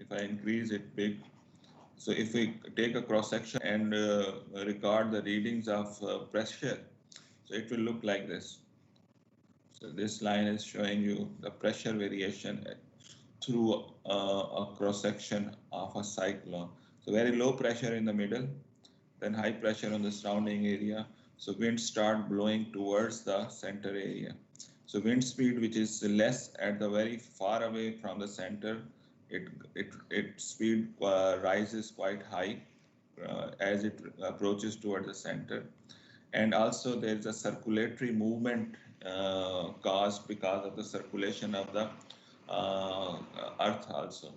if I increase it big, so if we take a cross section and record the readings of pressure, so it will look like this. So this line is showing you the pressure variation through a cross section of a cyclone. So very low pressure in the middle, then high pressure on the surrounding area. So winds start blowing towards the center area. So wind speed, which is less at the very far away from the center, it speed rises quite high as it approaches toward the center. And also there is a circulatory movement caused because of the circulation of the uh, earth also.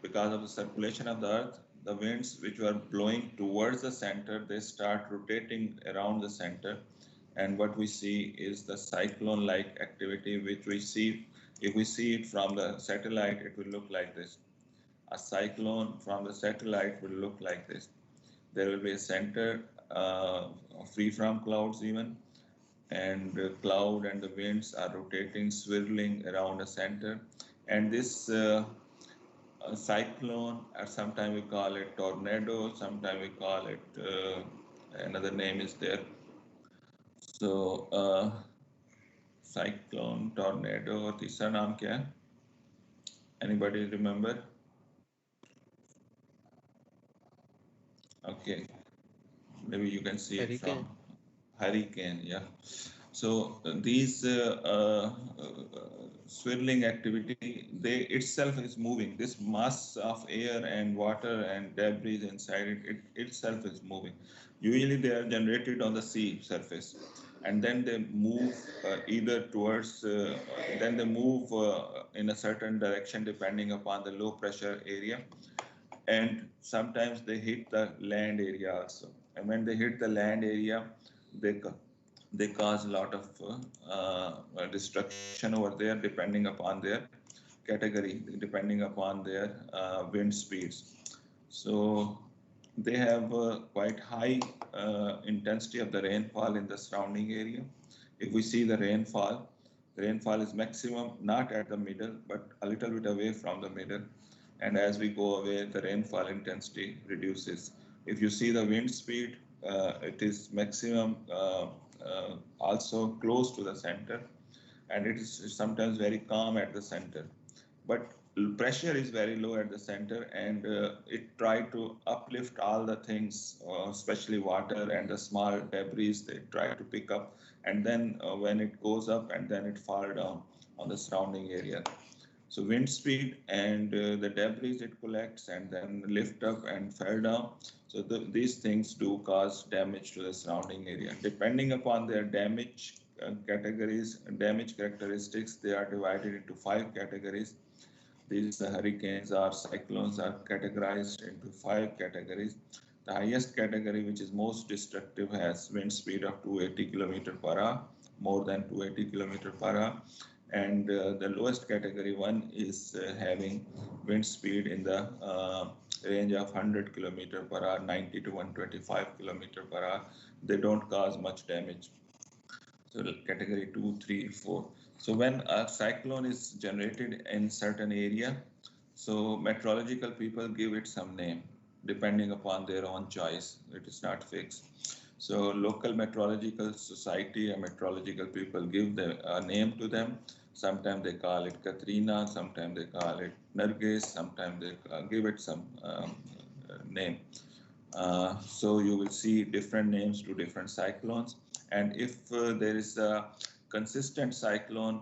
Because of the circulation of the earth, the winds which were blowing towards the center, they start rotating around the center. And what we see is the cyclone-like activity, which we see, if we see it from the satellite, it will look like this. A cyclone from the satellite will look like this. There will be a center free from clouds even, and the cloud and the winds are rotating, swirling around the center. And this cyclone, or sometimes we call it tornado, sometimes we call it another name is there. So cyclone, tornado, और तीसरा नाम क्या है? Anybody remember? Okay, maybe you can see it from Hurricane. hurricane, yeah. So these swirling activity, they itself is moving. This mass of air and water and debris inside it, it itself is moving. Usually they are generated on the sea surface, and then they move either towards, then they move in a certain direction depending upon the low pressure area, and sometimes they hit the land area also. And when they hit the land area, they they cause a lot of destruction over there depending upon their category, depending upon their wind speeds. So they have quite high intensity of the rainfall in the surrounding area. If we see the rainfall is maximum not at the middle, but a little bit away from the middle. And as we go away, the rainfall intensity reduces. If you see the wind speed, it is maximum also close to the center, and it is sometimes very calm at the center. But pressure is very low at the center, and it try to uplift all the things, especially water and the small debris. They try to pick up, and then when it goes up, and then it fall down on the surrounding area. So wind speed and the debris it collects and then lift up and fell down. So these things do cause damage to the surrounding area. Depending upon their damage categories, damage characteristics, they are divided into 5 categories. These hurricanes or cyclones are categorized into 5 categories. The highest category, which is most destructive, has wind speed of 280 km per hour, more than 280 km per hour. And the lowest category one is having wind speed in the range of 100 km per hour, 90 to 125 km per hour. They don't cause much damage. So category 2, 3, 4. So when a cyclone is generated in certain area, so meteorological people give it some name depending upon their own choice. It is not fixed. So local meteorological society and meteorological people give the name to them. Sometimes they call it Katrina, sometimes they call it Nargis, sometimes they give it some name. So you will see different names to different cyclones. And if there is a consistent cyclone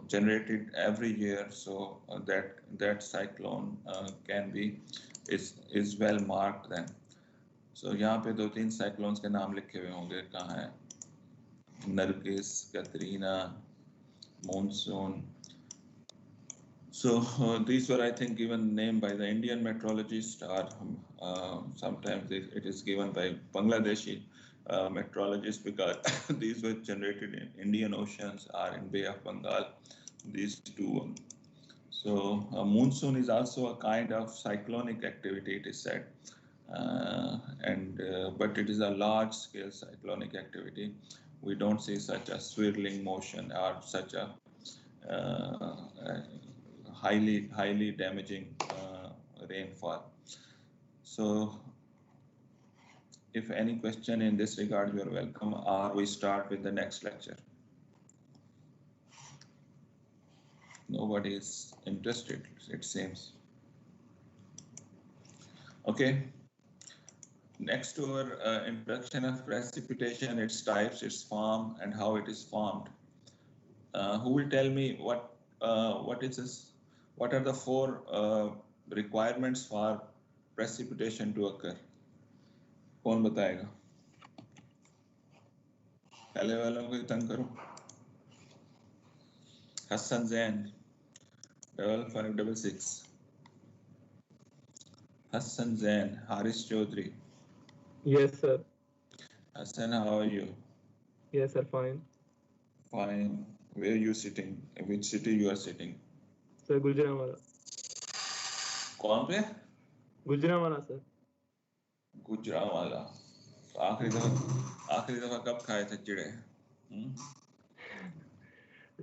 generated every year, so that cyclone can be is well marked then. So यहाँ पे 2-3 cyclones के नाम लिखे हुए होंगे, कहाँ है? Nargis, Katrina, monsoon. So these were, I think, given name by the Indian meteorologist, or sometimes it is given by Bangladeshi meteorologists, because these were generated in Indian Oceans or in Bay of Bengal. These two. So monsoon is also a kind of cyclonic activity, it is said, but it is a large-scale cyclonic activity. We don't see such a swirling motion or such a highly damaging rainfall. So if any question in this regard, you are welcome, or we start with the next lecture. Nobody is interested, it seems. Okay. Next to our introduction of precipitation, its types, its form, and how it is formed. Who will tell me what is this? What are the four requirements for precipitation to occur? कौन बताएगा? पहले वालों को तंग करो. Hassan Zain, 5566. Hassan Zain, Haris Chaudhary. Yes, sir. Hassan, how are you? Yes, sir. Fine. Fine. Where are you sitting? In which city you are sitting? Sir, Gujranwala. कौन पे? Gujranwala, sir. Gujranwala. आखिरी दफा कब खाए थे चिड़े?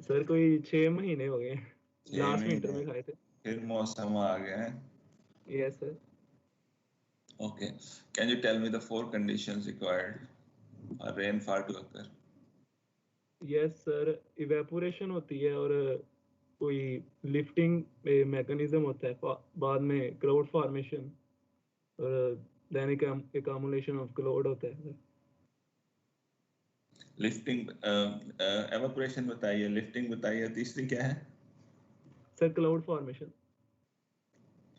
सर कोई 6 महीने हो गए. लास्ट विंटर में खाए थे. फिर मौसम आ गया है. Yes, sir. Okay. Can you tell me the four conditions required for rainfall to occur? Yes, sir. Evaporation होती है और कोई लिफ्टिंग मैकेनिज्म होता है. बाद में क्लाउड फॉर्मेशन और then accumulation of cloud होता है. लिफ्टिंग evaporation बताइए, लिफ्टिंग बताइए, तीसरी क्या है? Sir cloud formation.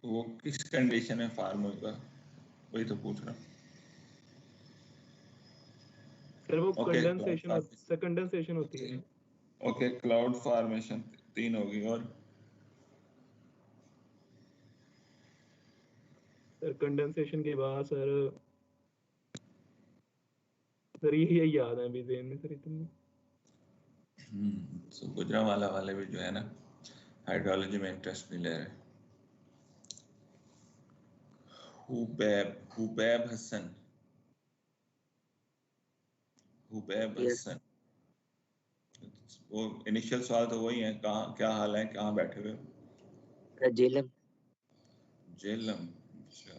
वो किस कंडीशन में फॉर्म होगा? वही तो पूछ रहा हूँ. सर वो कंडेंसेशन होती है. ओके, क्लाउड फॉर्मेशन 3 होगी. और सर कंडेंसेशन के बाद सर यही याद है अभी ज़हन में सर इतना. सो गुजरावाला वाले भी जो है ना हाइड्रोलॉजी में इंटरेस्ट नहीं ले रहे. हुबैब हसन. वो इनिशियल सवाल तो वही है, कहाँ क्या हाल है, कहाँ बैठे हुए हो? झेलम. अच्छा.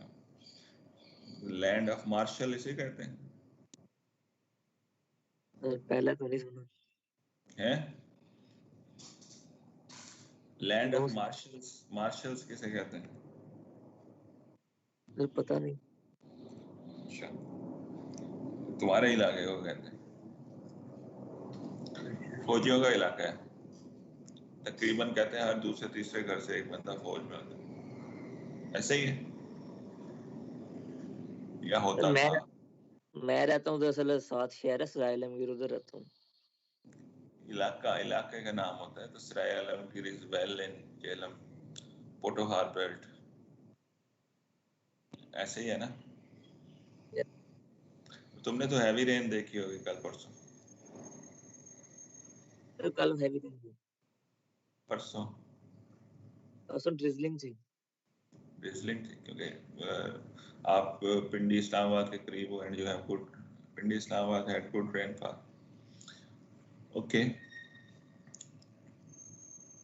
लैंड ऑफ मार्शल इसे कहते हैं. पहला तो नहीं सुना है. लैंड ऑफ मार्शल्स किसे कहते हैं? पता नहीं. अच्छा, तुम्हारे इलाके को कहते हैं. फौजियों का इलाका है. तकरीबन कहते हैं हर दूसरे तीसरे घर से एक बंदा फौज में होता है. ऐसे ही है या होता था? मैं रहता हूँ दरअसल 7 शहर है सराय आलमगीर, उधर रहता हूँ. इलाके का नाम होता है. तो Sarai Alamgir is well in Jhelum, Potohar belt. ऐसे ही है ना? तुमने तो हैवी रेन देखी होगी कल परसों. कल हैवी रेन. परसों ड्रिजलिंग थी. क्योंकि आप पिंडी इस्लामाबाद के करीब हो and you have good, Pindi Islamabad had good rainfall. Okay.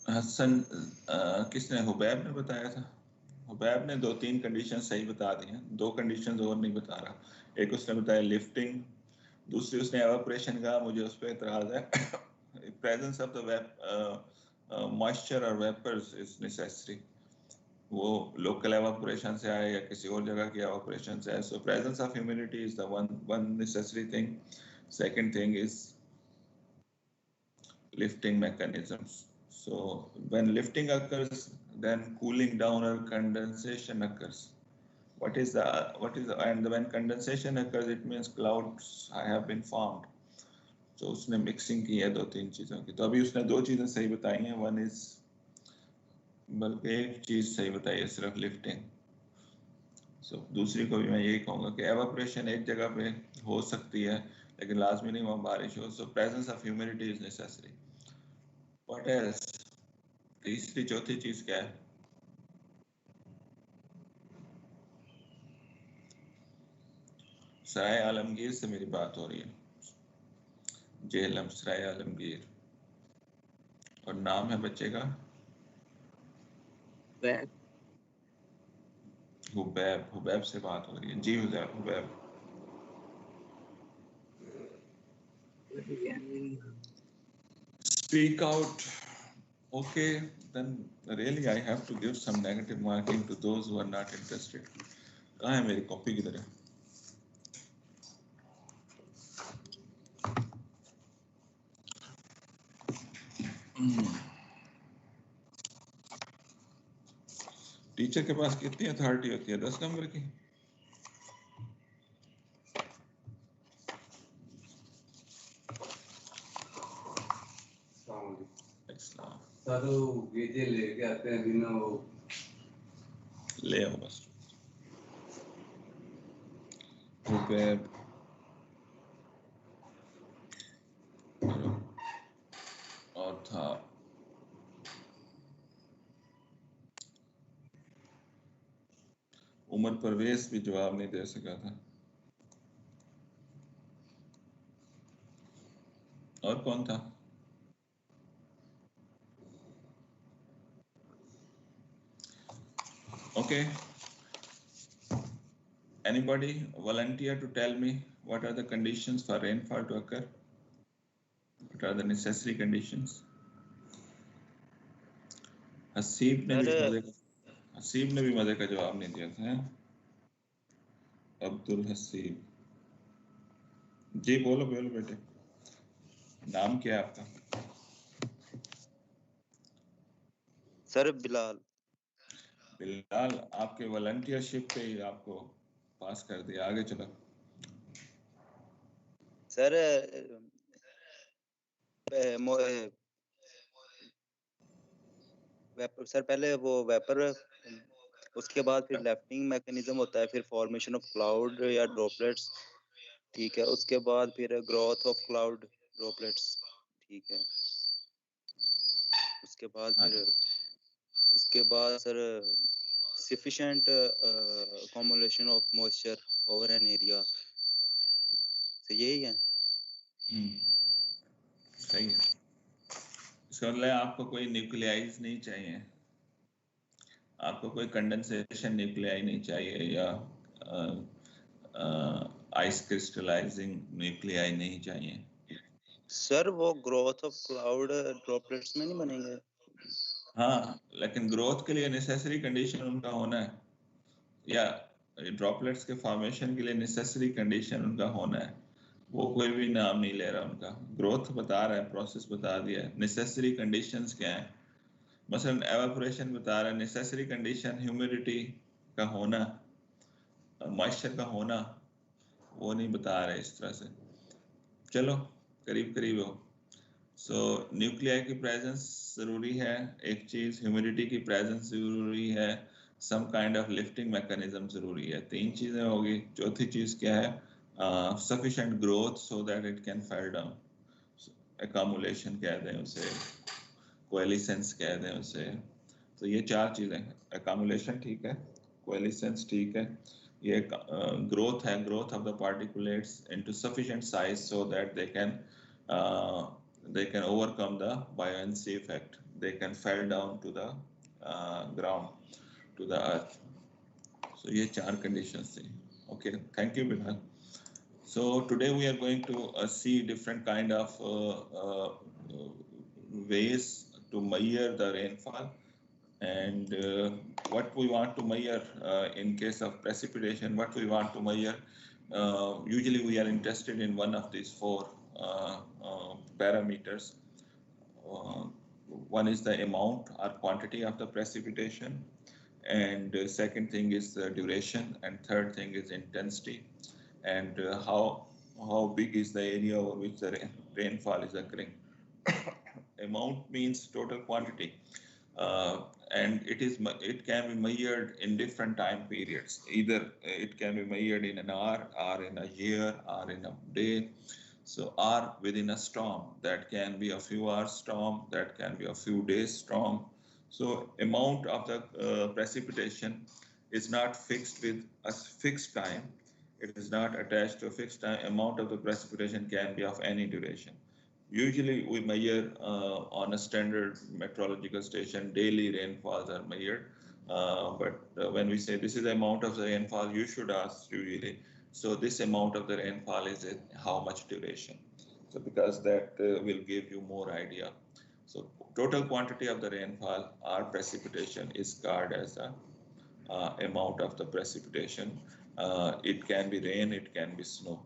Hasan किसने? हुबैब ने बताया था. हुबैब ने 2-3 कंडीशन सही बता दी हैं. 2 कंडीशंस और नहीं बता रहा. एक उसने बताया लिफ्टिंग, दूसरी उसने एवापोरेशन का. मुझे उस पर एतराज है. प्रेजेंस ऑफ द मॉइस्चर और वेपर्स इज नेसेसरी. वो लोकल एवापोरेशन से आए या किसी और जगह की एवापोरेशन से आए. So presence of humidity is the one necessary thing. Second thing is lifting mechanisms. So when lifting occurs, then cooling down or condensation occurs. And when condensation occurs, it means clouds have been formed. So उसने mixing की है 2-3 चीजों की. तो अभी उसने 2 चीजें सही बताई हैं. One is, बल्कि एक चीज सही बताई है सिर्फ lifting. So दूसरी को भी मैं यही कहूँगा कि evaporation एक जगह पे हो सकती है लेकिन लाजमी नहीं वहाँ बारिश हो. So presence of humidity is necessary. What else? तीसरी चौथी चीज क्या है? सराय आलमगीर से मेरी बात हो रही है. झेलम, सराय आलमगीर. और नाम है बच्चे का बैक हुबैब से बात हो रही है जी। हुबैब speak out. Okay, then really I have to give some negative marking to those who are not interested. कहाँ है मेरी कॉपी, किधर है? टीचर के पास कितनी अथॉरिटी होती है? 10 नंबर की। ये लेके आते हैं बिना वो ले आओ बस। हुबैब और था उमर परवेज भी जवाब नहीं दे सका था। और कौन था? Okay. Anybody volunteer to tell me what are the conditions for rainfall to occur? What are the necessary conditions? Haseeb ने भी मजे का जवाब नहीं दिया था। अब्दुल हसीब जी, बोलो बेटे, नाम क्या है आपका? सर बिलाल। बिलाल, आपके वॉलंटियरशिप पे ही आपको पास कर दिया। आगे चलो सर वेपर सर, पहले वो वेपर, उसके बाद फिर लेफ्टिंग मैकेनिज्म होता है, फिर फॉर्मेशन ऑफ क्लाउड या ड्रॉपलेट्स, ठीक है। उसके बाद फिर ग्रोथ ऑफ क्लाउड ड्रॉपलेट्स, ठीक है। उसके बाद sir sufficient accumulation of moisture over an area, तो यही है। सही है। इसका मतलब आपको कोई न्यूक्लियाइज नहीं चाहिए, आपको कोई कंडेंसेशन न्यूक्लियाई नहीं चाहिए, या आइस क्रिस्टलाइजिंग न्यूक्लियाई नहीं चाहिए। सर वो ग्रोथ ऑफ क्लाउड ड्रॉपलेट्स में नहीं बनेंगे? हाँ, लेकिन ग्रोथ के लिए नेसेसरी कंडीशन उनका होना है, या ड्रॉपलेट्स के फॉर्मेशन के लिए नेसेसरी कंडीशन उनका होना है। वो कोई भी नाम नहीं ले रहा उनका। ग्रोथ बता रहा है, प्रोसेस बता दिया है, नेसेसरी कंडीशंस क्या है? मसलन एवापोरेशन बता रहा है, नेसेसरी कंडीशन ह्यूमिडिटी का होना, मॉइस्चर का होना, वो नहीं बता रहे इस तरह से। चलो करीब करीब हो। सो न्यूक्लियाई की प्रेजेंस जरूरी है, एक चीज ह्यूमिडिटी की प्रेजेंस जरूरी है, some kind of lifting mechanism जरूरी है। 3 चीजें होगी। चौथी चीज क्या है? Sufficient growth so that it can fail down. Accumulation कह दें उसे, कोएलिसेंस कह दें उसे। तो ये 4 चीजें हैं। एक्यूमुलेशन ठीक है, कोएलिसेंस ठीक है, ये ग्रोथ है, growth of the particulates into sufficient size so that they can overcome the buoyancy effect, they can fall down to the ground, to the earth. So ये 4 conditions थी। Okay, thank you Bilal. So today we are going to see different kind of ways to measure the rainfall, and what we want to measure in case of precipitation, what we want to measure. Usually we are interested in one of these 4 parameters. One is the amount or quantity of the precipitation, and second thing is the duration, and third thing is intensity, and how big is the area over which the rainfall is occurring. Amount means total quantity, and it can be measured in different time periods. Either it can be measured in an hour, or in a year, or in a day. So, or within a storm, that can be a few hours storm, that can be a few days storm. So amount of the precipitation is not fixed with a fixed time. It is not attached to a fixed time. Amount of the precipitation can be of any duration. Usually we measure on a standard meteorological station, daily rainfalls are measured. But when we say this is the amount of the rainfall, you should ask usually. So this amount of the rainfall is it how much duration? So because that will give you more idea. So total quantity of the rainfall or precipitation is called as the amount of the precipitation. It can be rain, it can be snow.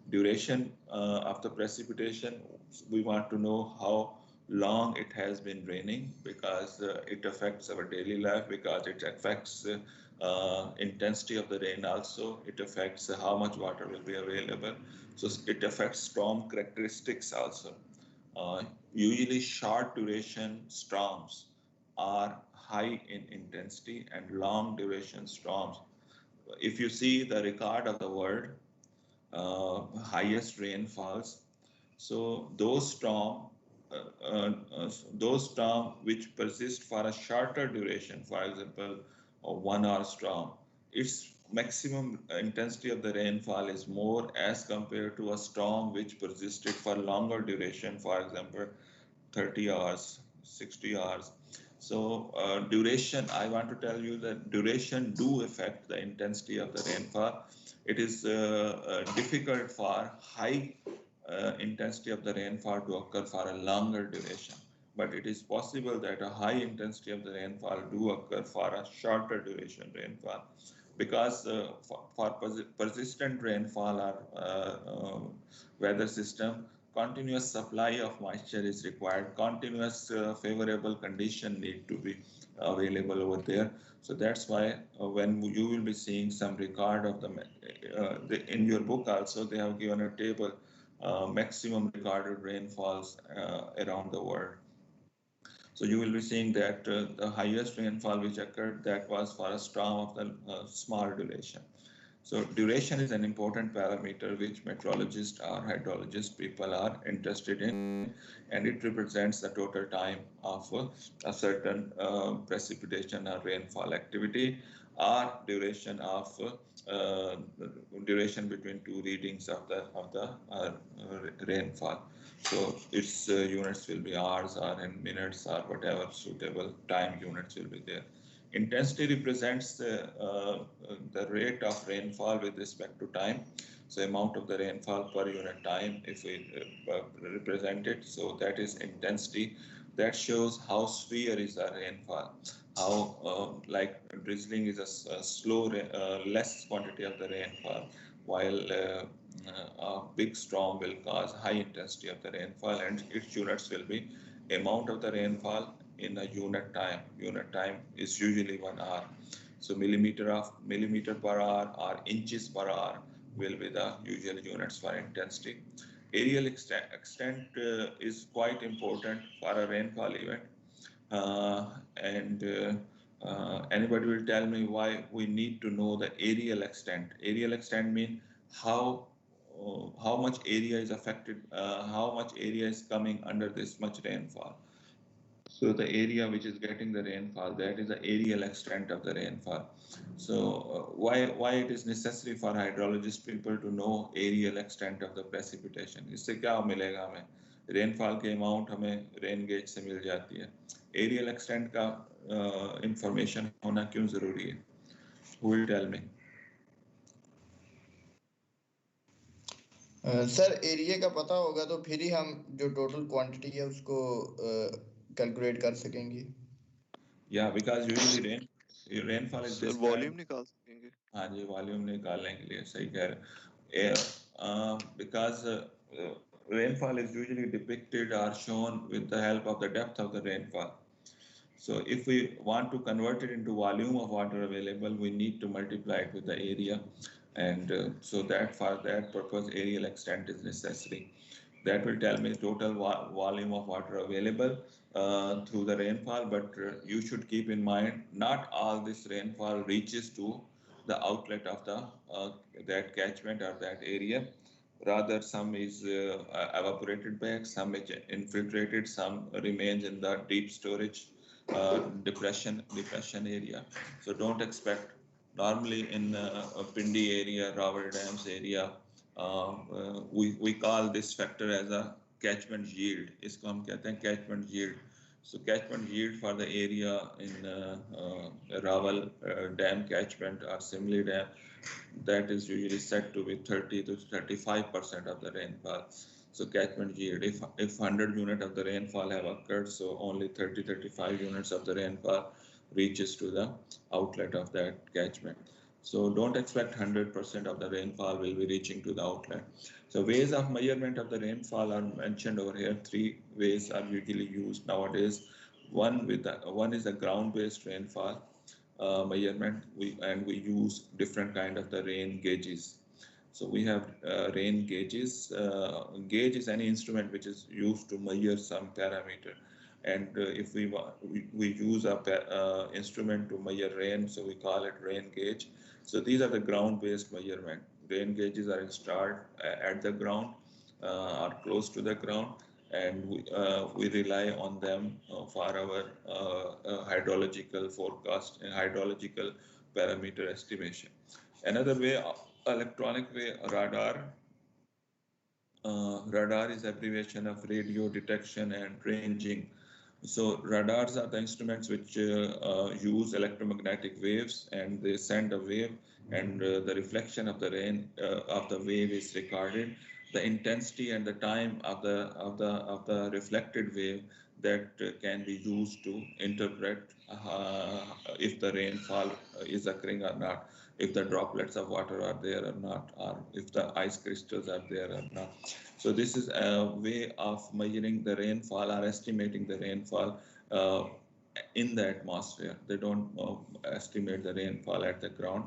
Duration of the precipitation, we want to know how long it has been raining because it affects our daily life, because it affects intensity of the rain also. It affects how much water will be available. So it affects storm characteristics also. Uh, Usually short duration storms are high in intensity and long duration storms. If you see the record of the world, highest rainfalls. So those storm which persist for a shorter duration, for example, a 1 hour storm, its maximum intensity of the rainfall is more as compared to a storm which persisted for longer duration, for example, 30 hours, 60 hours. So duration, I want to tell you that duration do affect the intensity of the rainfall. It is difficult for high intensity of the rainfall to occur for a longer duration, but it is possible that a high intensity of the rainfall do occur for a shorter duration rainfall, because for persistent rainfall or weather system, continuous supply of moisture is required, continuous favorable condition need to be available over there. So that's why when you will be seeing some record of in your book also, they have given a table, maximum recorded rainfalls around the world. So you will be seeing that the highest rainfall which occurred, that was for a storm of the small duration. So duration is an important parameter which meteorologists or hydrologists people are interested in, and it represents the total time of a certain precipitation or rainfall activity, or duration of duration between two readings of the rainfall. So its units will be hours or in minutes or whatever suitable time units will be there. Intensity represents the rate of rainfall with respect to time. So amount of the rainfall per unit time, if we represent it, so that is intensity. That shows how severe is the rainfall, how like drizzling is a slow, less quantity of the rainfall, while a big storm will cause high intensity of the rainfall, and its units will be amount of the rainfall in a unit time. Unit time is usually 1 hour. So millimeter per hour or inches per hour will be the usual units for intensity. Areal extent is quite important for a rainfall event. And anybody will tell me why we need to know the areal extent. Areal extent means how much area is affected, how much area is coming under this much rainfall. So the area which is getting the rainfall, that is the areal extent of the rainfall. So why it is necessary for hydrologist people to know areal extent of the precipitation? इससे क्या मिलेगा हमें? Rainfall के amount हमें rain gauge से मिल जाती है. Areal extent का information होना क्यों जरूरी है? Who will tell me? Sir area का पता होगा तो फिर ही हम जो टोटल क्वांटिटी है उसको कैलकुलेट कर सकेंगे. Yeah, because usually rainfall is sir volume निकाल सकेंगे. हाँ जी, वॉल्यूम निकालने के लिए सही कह रहे हैं. Because rainfall is usually depicted or shown with the help of the depth of the rainfall. So if we want to convert it into volume of water available, we need to multiply it with the area, and so that for that purpose areal extent is necessary. That will tell me total volume of water available through the rainfall, but you should keep in mind not all this rainfall reaches to the outlet of the that catchment or that area. Rather, some is evaporated back, some is infiltrated, some remains in the deep storage depression area. So don't expect. Normally in Pindi area, Rawal Dams area, we call this factor as a catchment yield. इसको हम कहते हैं catchment yield. So catchment yield for the area in Rawal Dam catchment or Simli Dam, that is usually set to be 30 to 35% of the rainfall. So catchment yield, if 100 unit of the rainfall have occurred, so only 35 units of the rainfall reaches to the outlet of that catchment. So don't expect 100% of the rainfall will be reaching to the outlet. So ways of measurement of the rainfall are mentioned over here. 3 ways are usually used nowadays. One is a ground-based rainfall measurement. We use different kind of the rain gauges. So we have rain gauges. Gauge is any instrument which is used to measure some parameter. And if we use a instrument to measure rain, so we call it rain gauge. So these are the ground-based measurement. Rain gauges are installed at the ground or close to the ground, and we rely on them for our hydrological forecast and hydrological parameter estimation. Another way, electronic way, radar. Radar is abbreviation of radio detection and ranging. So radars are the instruments which use electromagnetic waves, and they send a wave, and the reflection of the rain of the wave is recorded. The intensity and the time of the reflected wave that can be used to interpret if the rainfall is occurring or not, if the droplets of water are there or not, or if the ice crystals are there or not. So this is a way of measuring the rainfall or estimating the rainfall in the atmosphere. They don't estimate the rainfall at the ground.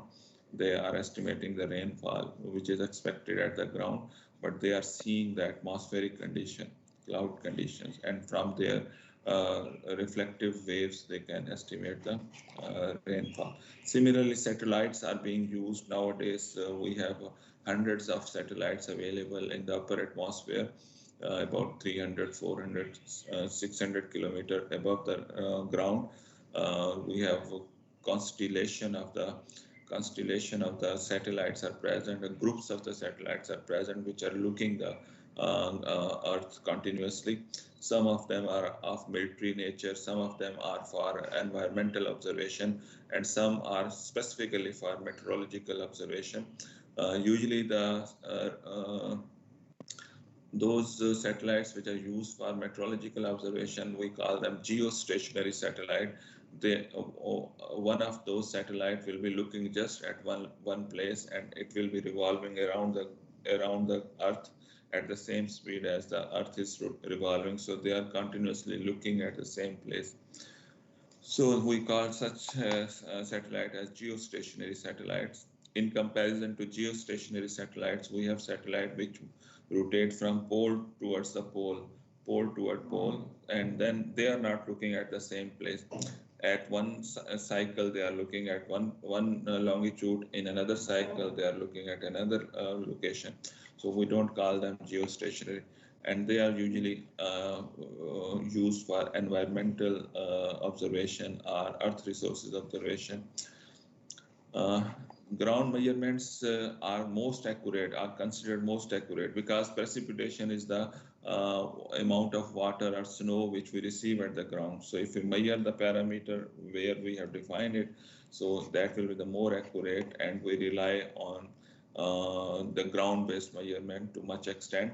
They are estimating the rainfall which is expected at the ground, but they are seeing the atmospheric condition, cloud conditions, and from their reflective waves, they can estimate the rainfall. Similarly, satellites are being used nowadays. We have hundreds of satellites available in the upper atmosphere, about 300, 400, 600 kilometers above the ground. We have a constellation of the satellites are present, and groups of the satellites are present which are looking the Earth continuously. Some of them are of military nature, some of them are for environmental observation, and some are specifically for meteorological observation. Usually those satellites which are used for meteorological observation, we call them geostationary satellite. One of those satellites will be looking just at one place, and it will be revolving around the Earth at the same speed as the Earth is revolving. So they are continuously looking at the same place. So we call such satellite as geostationary satellites. In comparison to geostationary satellites, we have satellite which rotate from pole towards the pole toward pole, and then they are not looking at the same place. At one cycle, they are looking at one longitude. In another cycle, they are looking at another location. So we don't call them geostationary, and they are usually used for environmental observation or earth resources observation. Ground measurements are considered most accurate because precipitation is the amount of water or snow which we receive at the ground. So if we measure the parameter where we have defined it, so that will be the more accurate, and we rely on the ground-based measurement to much extent.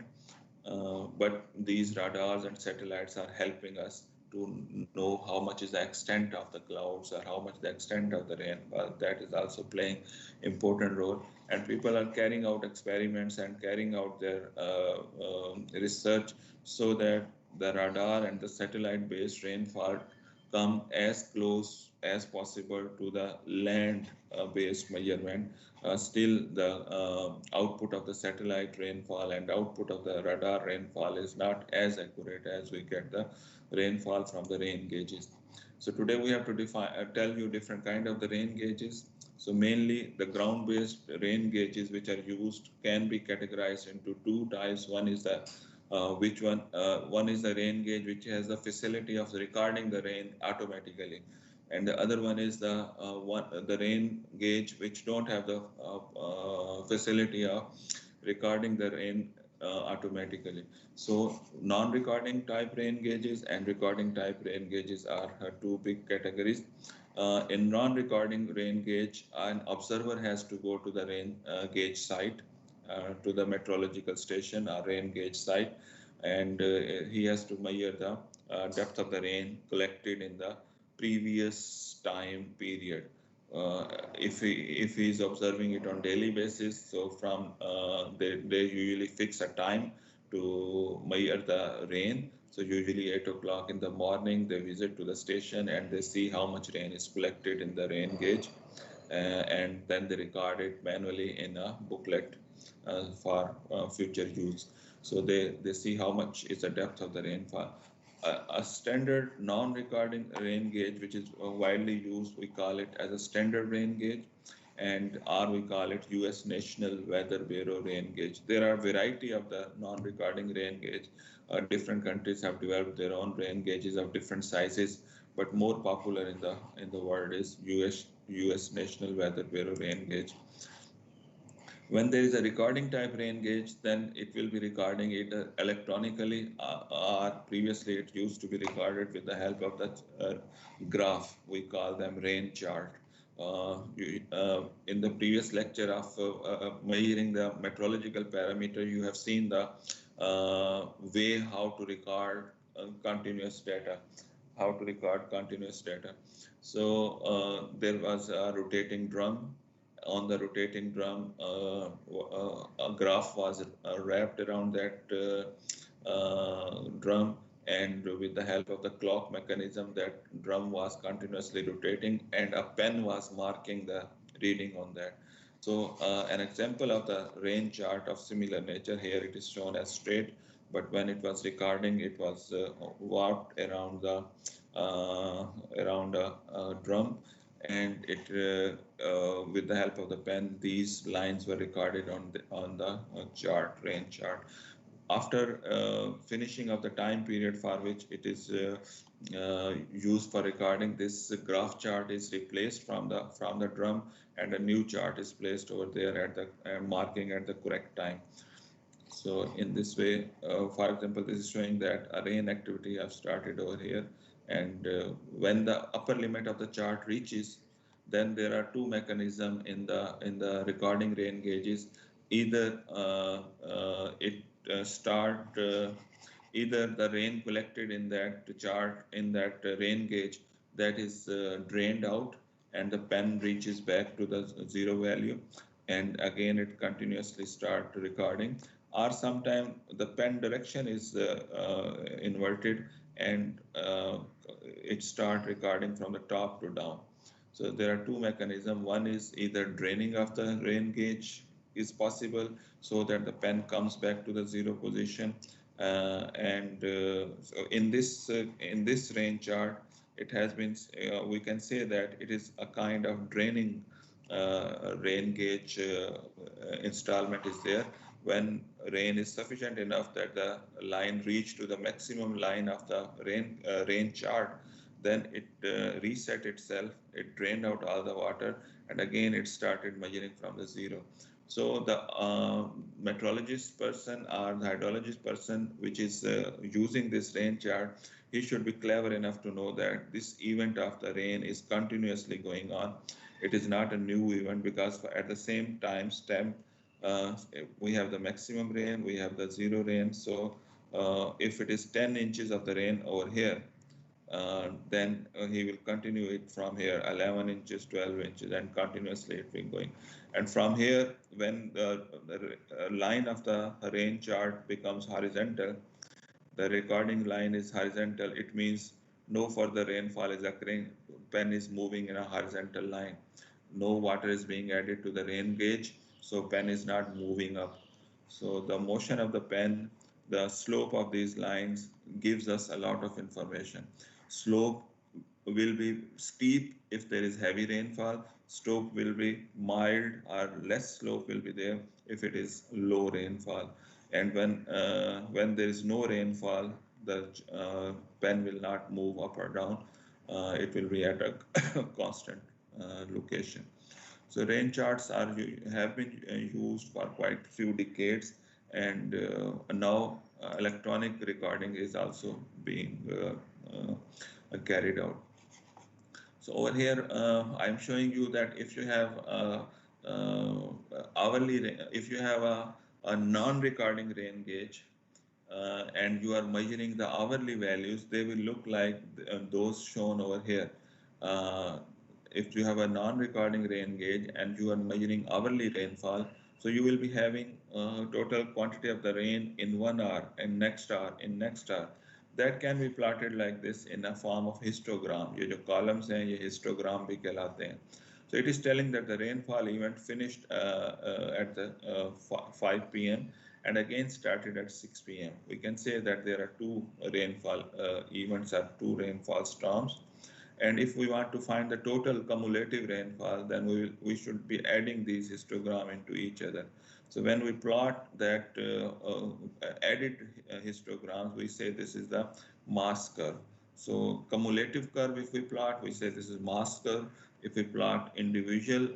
But these radars and satellites are helping us to know how much is the extent of the clouds or how much the extent of the rainfall. That is also playing important role. And people are carrying out experiments and carrying out their research so that the radar and the satellite-based rainfall come as close as possible to the land-based measurement. Still, the output of the satellite rainfall and output of the radar rainfall is not as accurate as we get the rainfall from the rain gauges. So today we have to tell you different kind of the rain gauges. So mainly the ground-based rain gauges which are used can be categorized into two types. One is the one is the rain gauge which has the facility of recording the rain automatically, and the other one is the rain gauge which don't have the facility of recording the rain automatically. So non-recording type rain gauges and recording type rain gauges are two big categories. In non-recording rain gauge, an observer has to go to the rain gauge site, to the meteorological station or rain gauge site, and he has to measure the depth of the rain collected in the previous time period. If he is observing it on daily basis, so from they usually fix a time to measure the rain. So usually 8 o'clock in the morning, they visit to the station and they see how much rain is collected in the rain gauge, and then they record it manually in a booklet for future use. So they see how much is the depth of the rainfall. A standard non-recording rain gauge, which is widely used, we call it as a standard rain gauge, and or we call it U.S. National Weather Bureau rain gauge. There are variety of the non-recording rain gauge. Different countries have developed their own rain gauges of different sizes, but more popular in the world is U.S. National Weather Bureau rain gauge. When there is a recording type rain gauge, then it will be recording it electronically, or previously it used to be recorded with the help of the graph. We call them rain chart. In the previous lecture of measuring the meteorological parameter, you have seen the way how to record continuous data, how to record continuous data. So there was a rotating drum. On the rotating drum, a graph was wrapped around that drum, and with the help of the clock mechanism, that drum was continuously rotating, and a pen was marking the reading on that. So an example of the rain chart of similar nature, here it is shown as straight, but when it was recording, it was warped around the around a drum, and it with the help of the pen, these lines were recorded on the chart, rain chart. After finishing of the time period for which it is used for recording, this graph chart is replaced from the drum, and a new chart is placed over there at the marking at the correct time. So in this way, for example, this is showing that a rain activity have started over here, and when the upper limit of the chart reaches, then there are two mechanisms in the recording rain gauges. Either either the rain collected in that chart, in that rain gauge, that is drained out, and the pen reaches back to the zero value, and again it continuously start recording, or sometimes the pen direction is inverted, and it start recording from the top to down. So there are two mechanisms. One is either draining of the rain gauge is possible, so that the pen comes back to the zero position, and so in this rain chart, it has been we can say that it is a kind of draining rain gauge installment is there. When rain is sufficient enough that the line reach to the maximum line of the rain chart, then it reset itself, it drained out all the water, and again it started measuring from the zero. So the meteorologist person or the hydrologist person which is using this rain chart, he should be clever enough to know that this event of the rain is continuously going on. It is not a new event, because at the same time stamp, we have the maximum rain, we have the zero rain. So if it is 10 inches of the rain over here, then he will continue it from here, 11 inches, 12 inches, and continuously it will be going. And from here, when the line of the rain chart becomes horizontal, the recording line is horizontal, it means no further rainfall is occurring, pen is moving in a horizontal line. No water is being added to the rain gauge, so pen is not moving up. So the motion of the pen, the slope of these lines gives us a lot of information. Slope will be steep if there is heavy rainfall. Slope will be mild, or less slope will be there if it is low rainfall. And when there is no rainfall, the pen will not move up or down. It will be at a constant location. So rain charts have been used for quite a few decades, and now electronic recording is also being carried out. So over here, I'm showing you that if you have if you have a non-recording rain gauge, and you are measuring the hourly values, they will look like those shown over here. If you have a non-recording rain gauge and you are measuring hourly rainfall, so you will be having total quantity of the rain in 1 hour, and next hour, in next hour. That can be plotted like this in a form of histogram. ये जो columns हैं ये histogram भी कहलाते हैं. So it is telling that the rainfall event finished at the 5 p.m. and again started at 6 p.m. We can say that there are two rainfall events or two rainfall storms. And if we want to find the total cumulative rainfall, then we should be adding these histogram into each other. So when we plot that added histograms, we say this is the mass curve. So cumulative curve, if we plot, we say this is mass curve. If we plot individual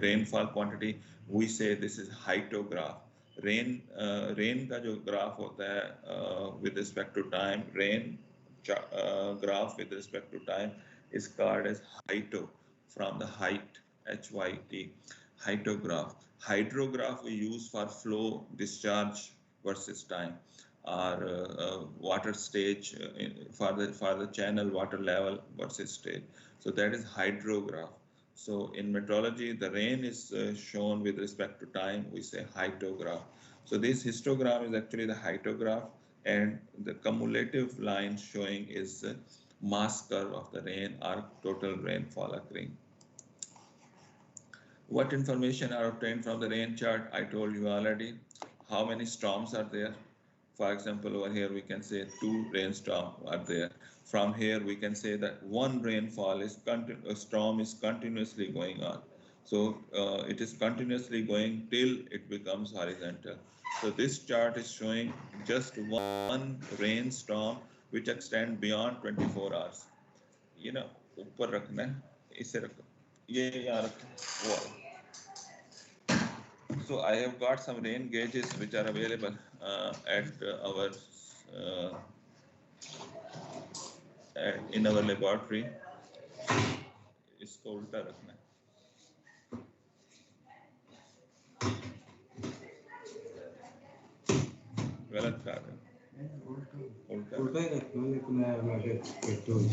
rainfall quantity, we say this is hyetograph. Rain का जो graph होता है with respect to time, rain graph with respect to time is called as hyto, from the height, HYT, hyetograph. Hydrograph we use for flow, discharge versus time, or water stage for the channel water level versus stage. So that is hydrograph. So in meteorology, the rain is shown with respect to time. We say hyetograph. So this histogram is actually the hyetograph, and the cumulative line showing is the mass curve of the rain or total rainfall occurring. What information are obtained from the rain chart? I told you already. How many storms are there? For example, over here we can say 2 rainstorms are there. From here we can say that one rainfall is a storm is continuously going on. So it is continuously going till it becomes horizontal. So this chart is showing just one rainstorm which extends beyond 24 hours. You know, ऊपर रखना है, इसे रखो, ये यहाँ रखो. So I have got some rain gauges which are available at our in our laboratory. इसको उल्टा रखना है. गलत कर रहे हो. उल्टा ही रखना है, लेकिन मैं पेट्रोल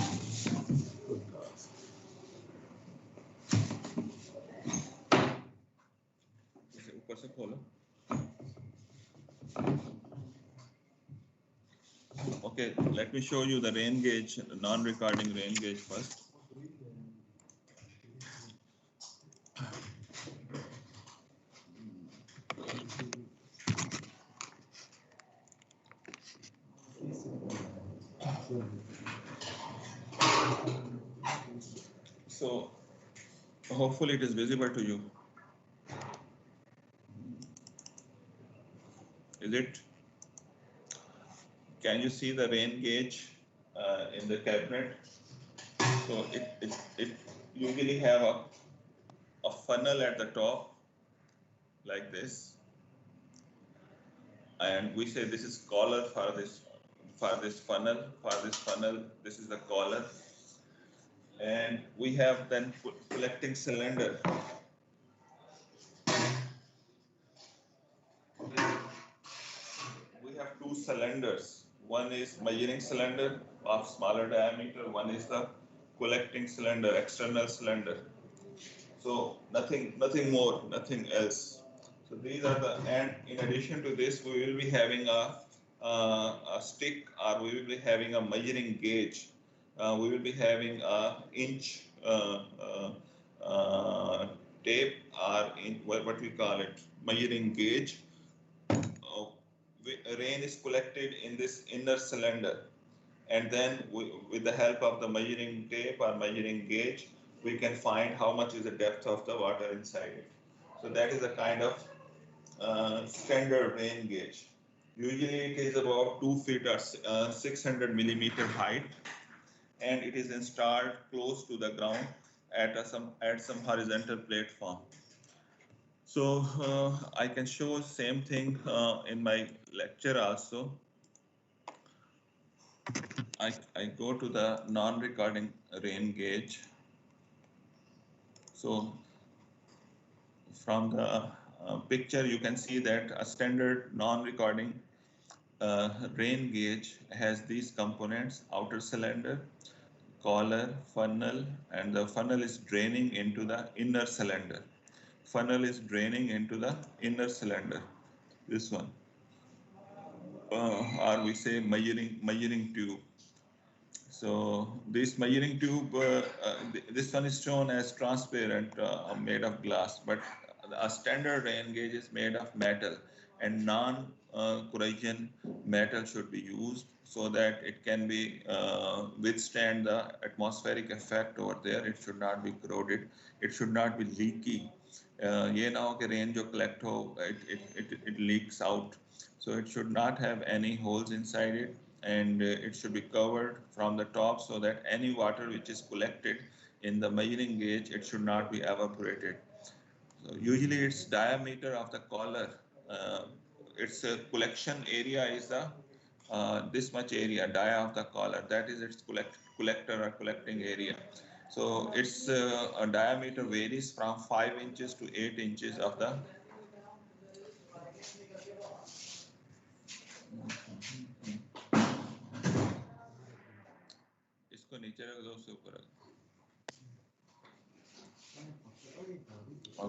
इसे ऊपर से खोलो. Okay, let me show you the rain gauge, non-recording rain gauge first. So hopefully it is visible to you. Is it? Can you see the rain gauge in the cabinet? So it usually have a funnel at the top like this, and we say this is collar for this funnel. For this funnel, this is the collar, and we have then collecting cylinder. We have 2 cylinders. One is measuring cylinder of smaller diameter. One is the collecting cylinder, external cylinder. So nothing more, nothing else. So these are the, and in addition to this, we will be having a stick, or we will be having a measuring gauge. We will be having a inch tape, or in what we call it, measuring gauge. Rain is collected in this inner cylinder, and then with the help of the measuring tape or measuring gauge, we can find how much is the depth of the water inside it. So that is a kind of standard rain gauge. Usually it is about 2 feet or 600 millimeter height, and it is installed close to the ground at some horizontal platform. So I can show same thing in my lecture also. I go to the non-recording rain gauge. So from the picture, you can see that a standard non-recording rain gauge has these components: outer cylinder, collar, funnel, and the funnel is draining into the inner cylinder. Funnel is draining into the inner cylinder, this one, or we say measuring tube. So this measuring tube, this one is shown as transparent, made of glass, but a standard rain gauge is made of metal, and non-corrosion metal should be used so that it can be withstand the atmospheric effect over there. It should not be corroded. It should not be leaky. ये ना हो कि rain जो collect हो, it leaks out. So it should not have any holes inside it, and it should be covered from the top so that any water which is collected in the measuring gauge, it should not be evaporated. So usually its diameter of the collar, its collection area is this much area, dia of the collar, that is its collector or collecting area. So its diameter varies from 5 inches to 8 inches of the इसको नीचे रख दो, उससे ऊपर रख दो.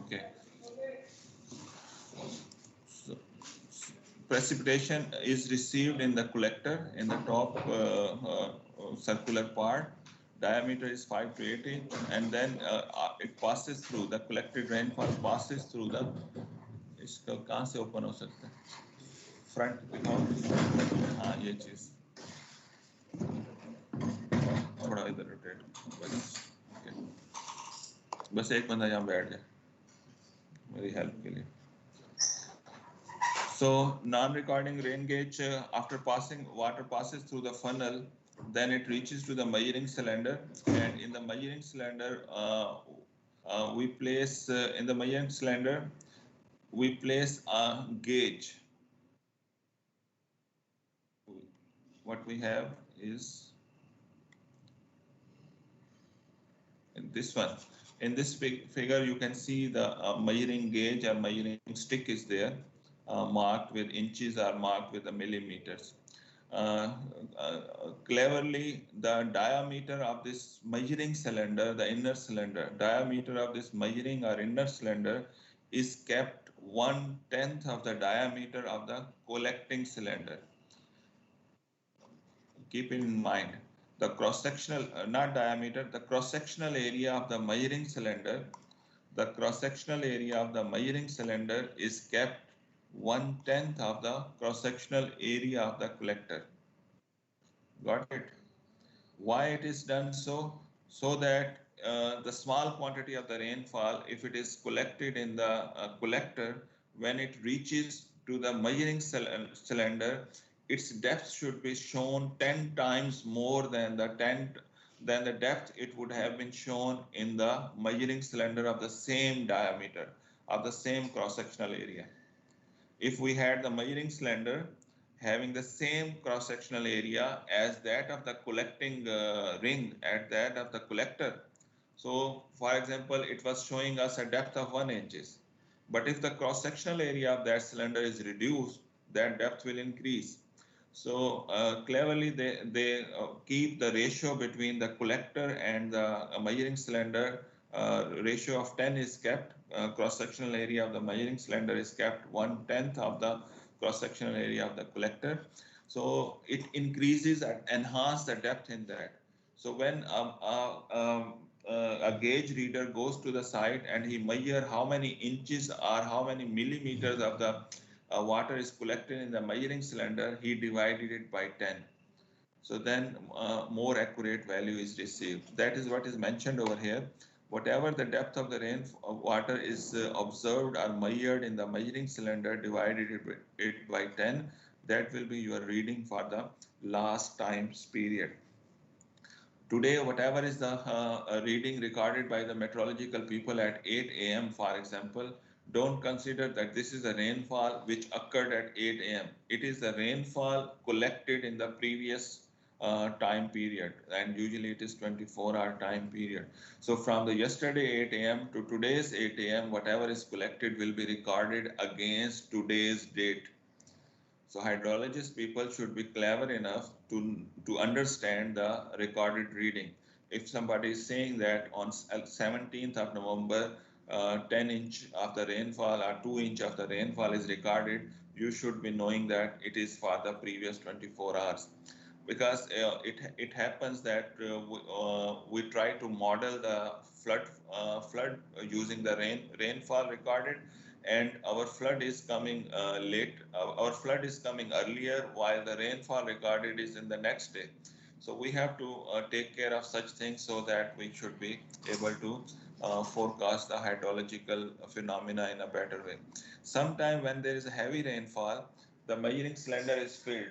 Okay. So, precipitation is received in the collector in the top circular part. Diameter is 5 to 8 inch, and then it passes through the collected rainfall, passes through the. इसका कहाँ से open हो सकता है? Front दिखाओ. हाँ, ये चीज़. थोड़ा इधर रोटेट बस एक बंदा यहाँ बैठ जाए मेरी हेल्प के लिए. So non-recording rain gauge, after passing, water passes through the funnel, then it reaches to the measuring cylinder, and in the measuring cylinder we place in the measuring cylinder we place a gauge. What we have is in this one. In this figure, you can see the measuring gauge or measuring stick is there, marked with inches or marked with the millimeters. Cleverly, the diameter of this measuring cylinder, the inner cylinder, diameter of this measuring or inner cylinder is kept 1/10 of the diameter of the collecting cylinder. Keep it in mind. The cross-sectional, not diameter, the cross-sectional area of the measuring cylinder, the cross-sectional area of the measuring cylinder is kept 1/10 of the cross-sectional area of the collector. Got it? Why it is done so? So that the small quantity of the rainfall, if it is collected in the collector, when it reaches to the measuring cylinder, its depth should be shown 10 times more than the depth it would have been shown in the measuring cylinder of the same diameter, of the same cross-sectional area. If we had the measuring cylinder having the same cross-sectional area as that of the collecting ring at that of the collector, so for example, it was showing us a depth of 1 inches. But if the cross-sectional area of that cylinder is reduced, that depth will increase. So cleverly, they keep the ratio between the collector and the measuring cylinder. Ratio of 10 is kept. Cross-sectional area of the measuring cylinder is kept 1/10 of the cross-sectional area of the collector. So it increases and enhances the depth in that. So when a gauge reader goes to the site and he measures how many inches or how many millimeters of the water is collected in the measuring cylinder, he divided it by 10. So then more accurate value is received. That is what is mentioned over here. Whatever the depth of the rain water is observed or measured in the measuring cylinder, divided it by 10, that will be your reading for the last times period. Today, whatever is the reading recorded by the meteorological people at 8 a.m., for example, Don't consider that this is a rainfall which occurred at 8 a.m. It is the rainfall collected in the previous time period, and usually it is 24-hour time period. So from the yesterday 8 a.m. to today's 8 a.m., whatever is collected will be recorded against today's date. So hydrologist people should be clever enough to understand the recorded reading. If somebody is saying that on 17th of November, 10 inch of the rainfall or 2 inch of the rainfall is recorded, you should be knowing that it is for the previous 24 hours. Because it happens that we try to model the flood using the rainfall recorded, and our flood is coming late. Our flood is coming earlier, while the rainfall recorded is in the next day. So we have to take care of such things so that we should be able to forecast the hydrological phenomena in a better way. Sometime when there is a heavy rainfall, the measuring cylinder is filled.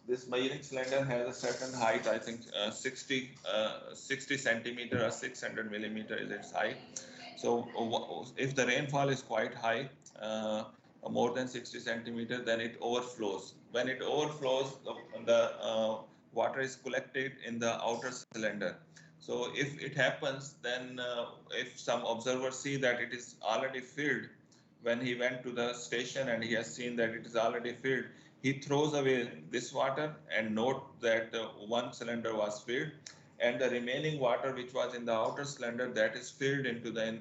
This measuring cylinder has a certain height, I think 60 centimeter or 600 millimeter is its height. So if the rainfall is quite high, more than 60 centimeter, then it overflows. When it overflows, the water is collected in the outer cylinder. So if it happens, then if some observers see that it is already filled, when he went to the station and he has seen that it is already filled, he throws away this water and note that one cylinder was filled, and the remaining water which was in the outer cylinder, that is filled into the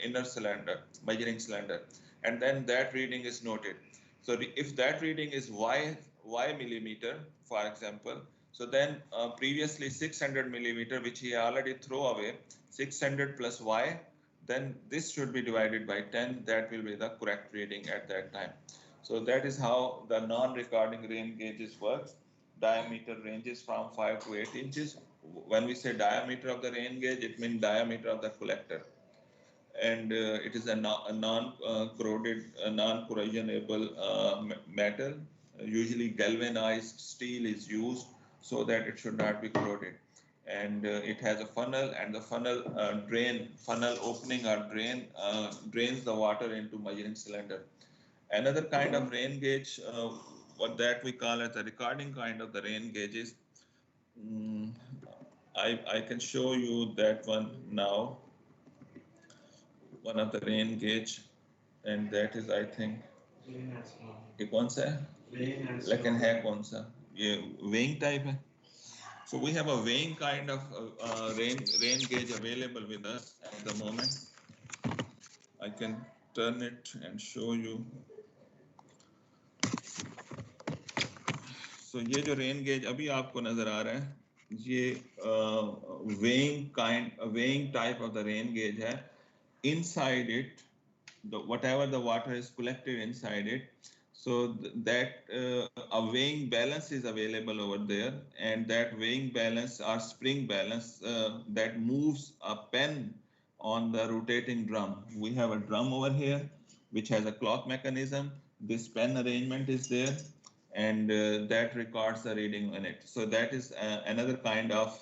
inner cylinder, measuring cylinder, and then that reading is noted. So if that reading is y millimeter, for example, so then previously 600 millimeter, which he already throw away, 600 plus y, then this should be divided by 10. That will be the correct reading at that time. So that is how the non-recording rain gauges work. Diameter ranges from 5 to 8 inches. When we say diameter of the rain gauge, it means diameter of the collector. And it is a non-corroded, non-corrosionable metal. Usually galvanized steel is used so that it should not be corroded. And it has a funnel, and the funnel funnel opening or drain drains the water into measuring cylinder. Another kind of rain gauge, what that we call as a recording kind of the rain gauge is, I can show you that one now, one of the rain gauge, and that is, I think, ये कौन सा है? लेकिन है कौन सा? ये weighing type है. So we have a weighing kind of rain gauge available with us at the moment. I can turn it and show you. So ये जो रेन गेज अभी आपको नजर आ रहा है, ये weighing type of the rain gauge है. Inside it, whatever the water is collected inside it, so that a weighing balance is available over there, and that weighing balance or spring balance that moves a pen on the rotating drum. We have a drum over here which has a clock mechanism. This pen arrangement is there, and that records the reading in it. So that is another kind of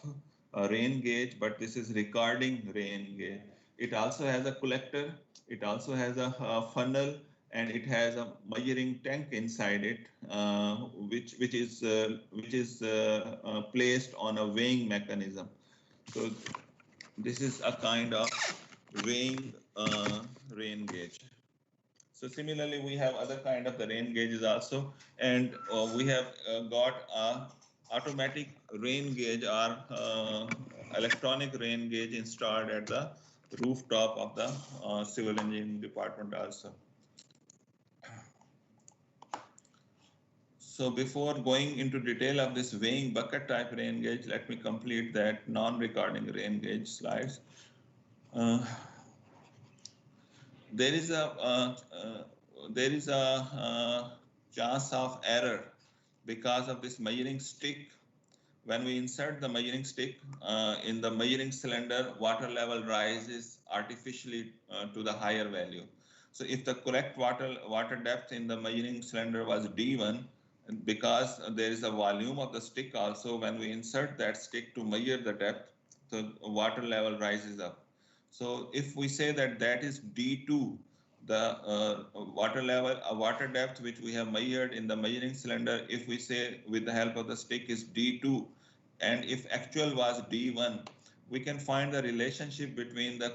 rain gauge, but this is recording rain gauge. It also has a collector, it also has a funnel, and it has a measuring tank inside it, which is placed on a weighing mechanism. So this is a kind of weighing rain gauge. So similarly, we have other kind of the rain gauges also, and we have got a automatic rain gauge or electronic rain gauge installed at the rooftop of the civil engineering department also. So before going into detail of this weighing bucket type rain gauge, let me complete that non-recording rain gauge slides. There is a chance of error because of this measuring stick. When we insert the measuring stick in the measuring cylinder, water level rises artificially to the higher value. So if the correct water depth in the measuring cylinder was D1, because there is a volume of the stick also, when we insert that stick to measure the depth, the water level rises up. So if we say that that is D2, the water level, water depth which we have measured in the measuring cylinder, if we say with the help of the stick is D2, and if actual was D1, we can find the relationship between the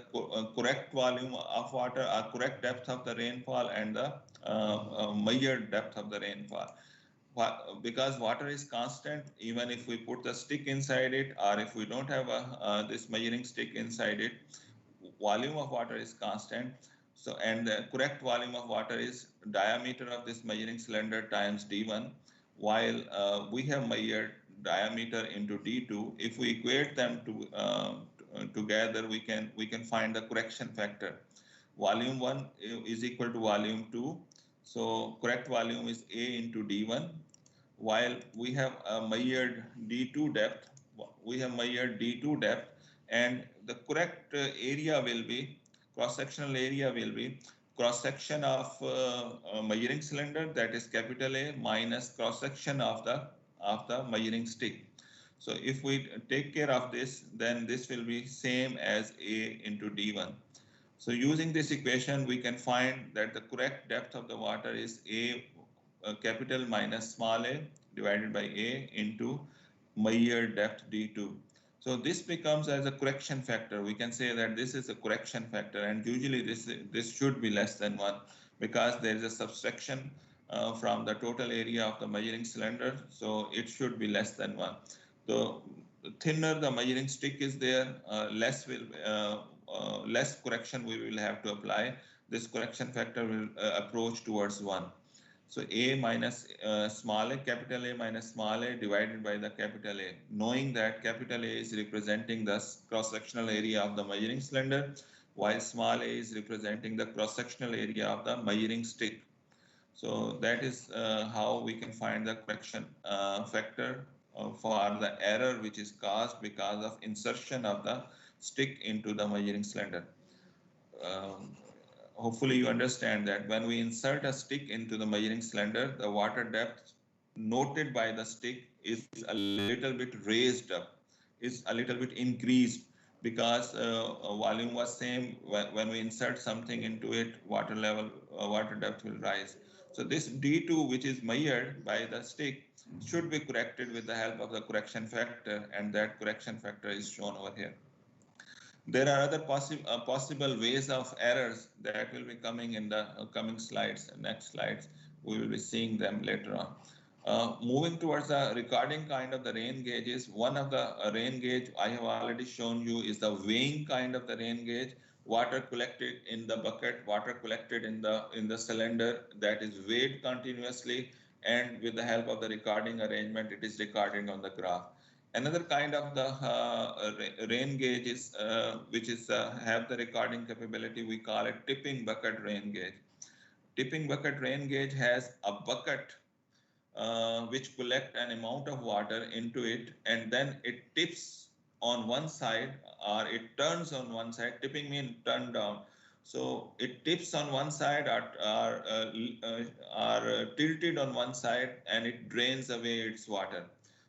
correct volume of water or correct depth of the rainfall and the measured depth of the rainfall. Because water is constant, even if we put the stick inside it, or if we don't have this measuring stick inside it, volume of water is constant. So, and the correct volume of water is diameter of this measuring cylinder times D1, while we have measured diameter into D2. If we equate them together, we can find the correction factor. Volume 1 is equal to volume 2. So correct volume is A into D1, while we have measured D2 depth. We have measured D2 depth, and the correct area will be, cross-sectional area will be cross-section of measuring cylinder, that is capital A, minus cross-section of the measuring stick. So if we take care of this, then this will be same as A into D1. So using this equation, we can find that the correct depth of the water is A capital minus small a divided by A into measured depth D2. So this becomes as a correction factor. We can say that this is a correction factor, and usually this should be less than 1 because there is a subtraction from the total area of the measuring cylinder. So it should be less than 1. So thinner the measuring stick is there, less correction we will have to apply. This correction factor will approach towards 1. So A minus small a, capital A minus small a divided by the capital A, knowing that capital A is representing the cross-sectional area of the measuring cylinder, while small a is representing the cross-sectional area of the measuring stick. So that is how we can find the correction factor for the error which is caused because of insertion of the stick into the measuring cylinder. Hopefully you understand that when we insert a stick into the measuring cylinder, the water depth noted by the stick is a little bit raised up, is a little bit increased, because volume was same. When we insert something into it, water level, water depth will rise. So this D2, which is measured by the stick, should be corrected with the help of the correction factor, and that correction factor is shown over here. There are other possible ways of errors that will be coming in the coming slides, next slides. We will be seeing them later on. Moving towards the recording kind of the rain gauges, one of the rain gauge I have already shown you is the weighing kind of the rain gauge. Water collected in the bucket, water collected in the cylinder, that is weighed continuously, and with the help of the recording arrangement, it is recorded on the graph. Another kind of the rain gauge is which is have the recording capability. We call it tipping bucket rain gauge. Tipping bucket rain gauge has a bucket which collect an amount of water into it, and then it tips on one side, or it turns on one side. Tipping means turn down. So it tips on one side, or tilted on one side, and it drains away its water.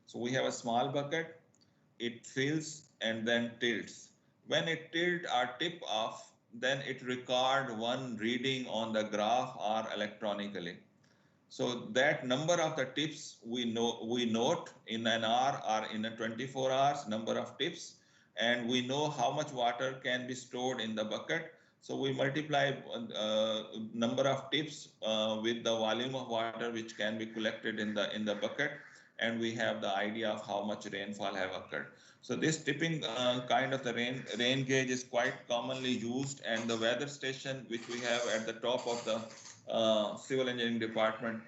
So we have a small bucket, it fills and then tilts. When it tilt or tip off, then it record one reading on the graph or electronically. So that number of the tips we note in an hour or in a 24 hours number of tips, and we know how much water can be stored in the bucket. So we multiply number of tips with the volume of water which can be collected in the bucket, and we have the idea of how much rainfall have occurred. So this tipping kind of the rain gauge is quite commonly used, and the weather station which we have at the top of the civil engineering department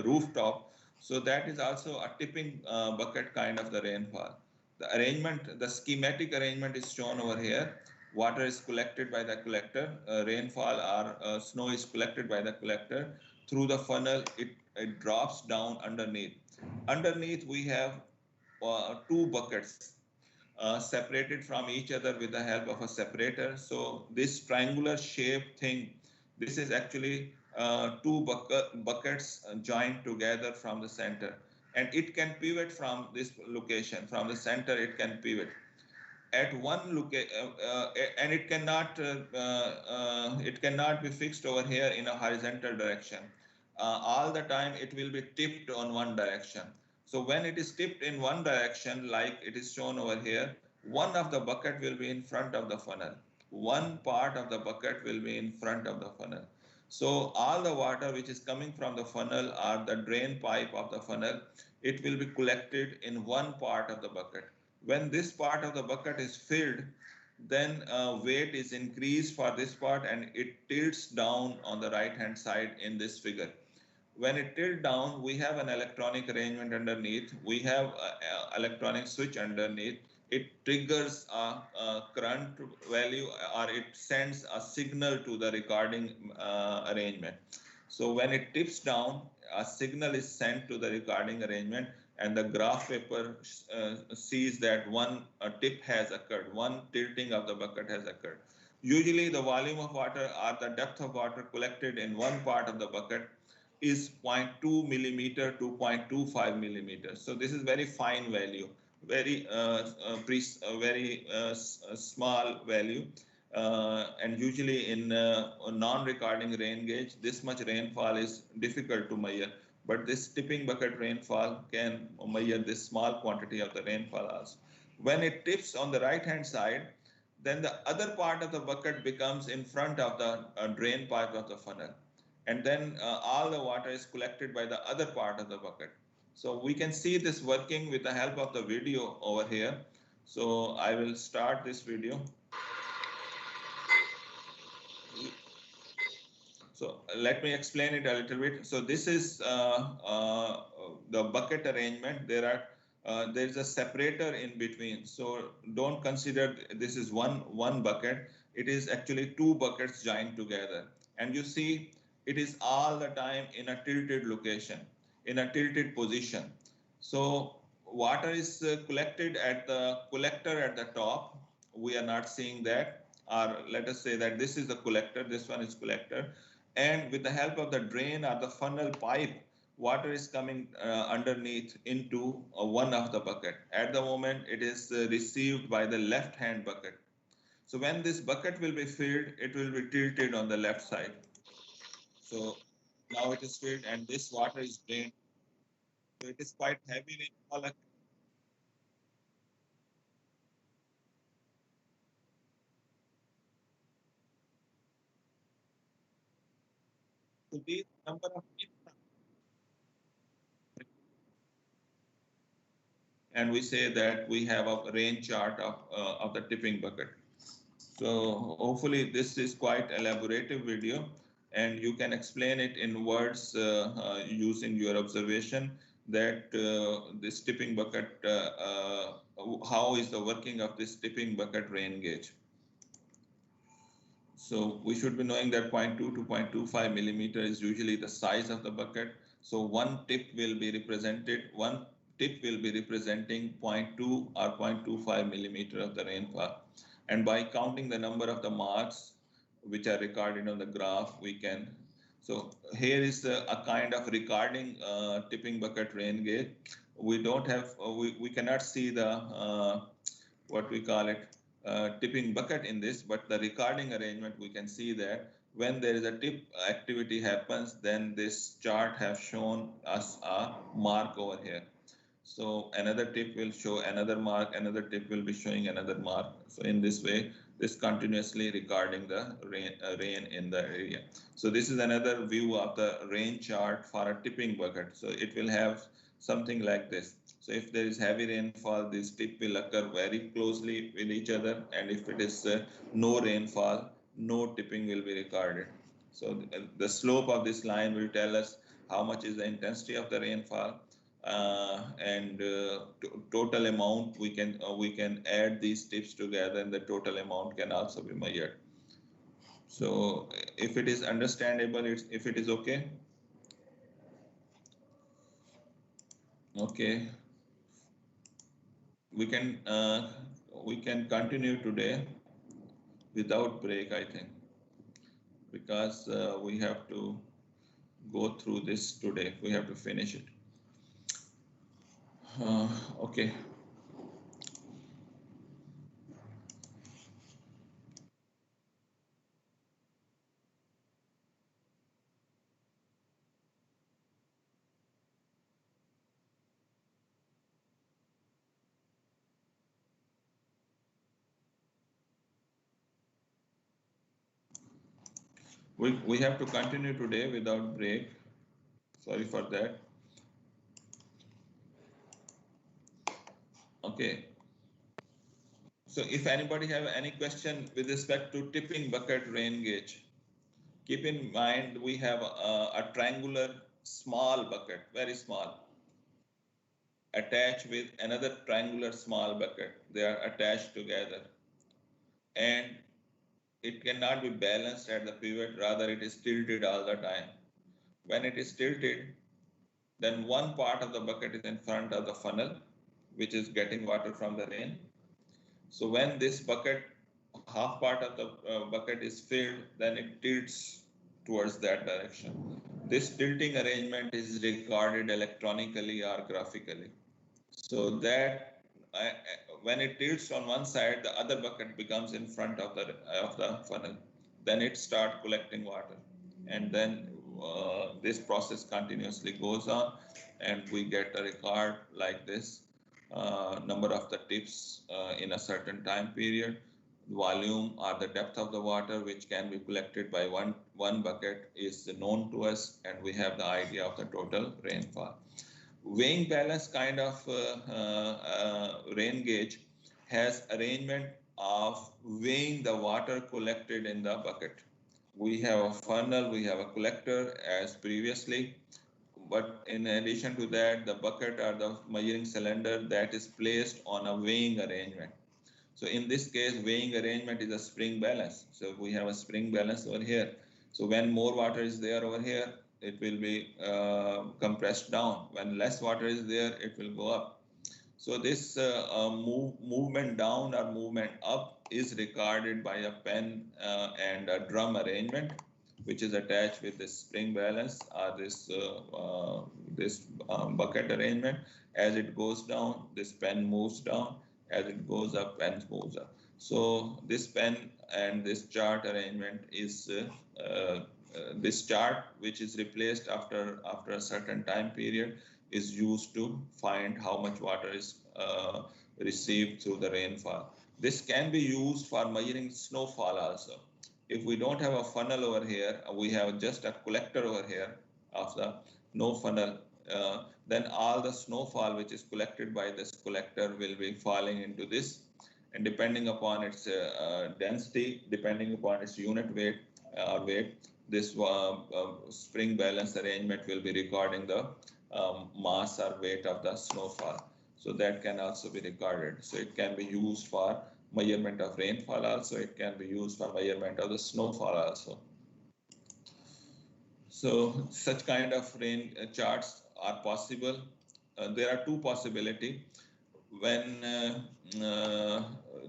rooftop, so that is also a tipping bucket kind of the rainfall. The arrangement, the schematic arrangement is shown over here. Water is collected by the collector, rainfall or snow is collected by the collector. Through the funnel, it drops down underneath. Underneath, we have two buckets separated from each other with the help of a separator. So this triangular shape thing, this is actually two buckets joined together from the center. And it can pivot from this location. From the center, it can pivot. at one location, and it cannot be fixed over here in a horizontal direction. All the time it will be tipped on one direction. So when it is tipped in one direction, like it is shown over here, one of the bucket will be in front of the funnel. One part of the bucket will be in front of the funnel. So all the water which is coming from the funnel or the drain pipe of the funnel, it will be collected in one part of the bucket. When this part of the bucket is filled, then weight is increased for this part and it tilts down on the right hand side in this figure. When it tilts down, we have an electronic arrangement underneath. We have an electronic switch underneath. It triggers a current value, or it sends a signal to the recording arrangement. So when it tips down, a signal is sent to the recording arrangement, and the graph paper sees that one tip has occurred, one tilting of the bucket has occurred. Usually the volume of water or the depth of water collected in one part of the bucket is 0.2 millimeter to 0.25 millimeters. So this is very fine value, very small value. And usually in a non-recording rain gauge, this much rainfall is difficult to measure. But this tipping bucket rainfall can measure this small quantity of the rainfall also. When it tips on the right-hand side, then the other part of the bucket becomes in front of the drain pipe of the funnel. And then all the water is collected by the other part of the bucket. So we can see this working with the help of the video over here. So I will start this video. So let me explain it a little bit. So this is the bucket arrangement. There is a separator in between. So don't consider this is one bucket. It is actually two buckets joined together. And you see, it is all the time in a tilted location, in a tilted position. So water is collected at the collector at the top. We are not seeing that. Or let us say that this is the collector, this one is collector. And with the help of the drain or the funnel pipe, water is coming underneath into one of the bucket. At the moment, it is received by the left-hand bucket. So when this bucket will be filled, it will be tilted on the left side. So now it is filled and this water is drained. So it is quite heavy rainfall. So these number of and we say that we have a rain chart of the tipping bucket. So hopefully this is quite elaborative video and you can explain it in words using your observation that this tipping bucket, how is the working of this tipping bucket rain gauge. So we should be knowing that 0.2 to 0.25 millimeter is usually the size of the bucket. So one tip will be representing 0.2 or 0.25 millimeter of the rainfall. And by counting the number of the marks which are recorded on the graph, we can. So here is a kind of recording tipping bucket rain gauge. We don't have, we cannot see the, what we call it, tipping bucket in this, but the recording arrangement, we can see that when there is a tip activity happens, then this chart has shown us a mark over here. So another tip will show another mark, another tip will be showing another mark. So in this way, this continuously recording the rain in the area. So this is another view of the rain chart for a tipping bucket. So it will have something like this. So if there is heavy rainfall, this tip will occur very closely with each other. And if it is no rainfall, no tipping will be recorded. So the slope of this line will tell us how much is the intensity of the rainfall. And total amount we can add these tips together and the total amount can also be measured. So if it is understandable, if it is okay. Okay, we can continue today without break, I think, because we have to go through this today. We have to finish it. Okay. We have to continue today without break. Sorry for that. Okay. So if anybody have any question with respect to tipping bucket rain gauge, keep in mind we have a triangular small bucket, very small, attached with another triangular small bucket. They are attached together. And it cannot be balanced at the pivot, rather it is tilted all the time. When it is tilted, then one part of the bucket is in front of the funnel, which is getting water from the rain. So when this bucket, half part of the bucket is filled, then it tilts towards that direction. This tilting arrangement is recorded electronically or graphically. So that when it tilts on one side, the other bucket becomes in front of the funnel. Then it starts collecting water, and then this process continuously goes on, and we get a record like this, number of the tips in a certain time period, volume or the depth of the water which can be collected by one bucket is known to us, and we have the idea of the total rainfall. Weighing balance kind of rain gauge has arrangement of weighing the water collected in the bucket. We have a funnel, we have a collector as previously, but in addition to that, the bucket or the measuring cylinder that is placed on a weighing arrangement. So in this case, weighing arrangement is a spring balance. So we have a spring balance over here. So when more water is there over here, it will be compressed down. When less water is there, it will go up. So this movement down or movement up is recorded by a pen and a drum arrangement, which is attached with this spring balance or this bucket arrangement. As it goes down, this pen moves down. As it goes up, pen moves up. So this pen and this chart arrangement is this chart, which is replaced after a certain time period, is used to find how much water is received through the rainfall. This can be used for measuring snowfall also. If we don't have a funnel over here, we have just a collector over here of the no funnel, then all the snowfall which is collected by this collector will be falling into this, and depending upon its density, depending upon its unit weight or weight, this spring balance arrangement will be recording the mass or weight of the snowfall. So that can also be recorded. So it can be used for measurement of rainfall also. It can be used for measurement of the snowfall also. So such kind of rain charts are possible. There are two possibilities. When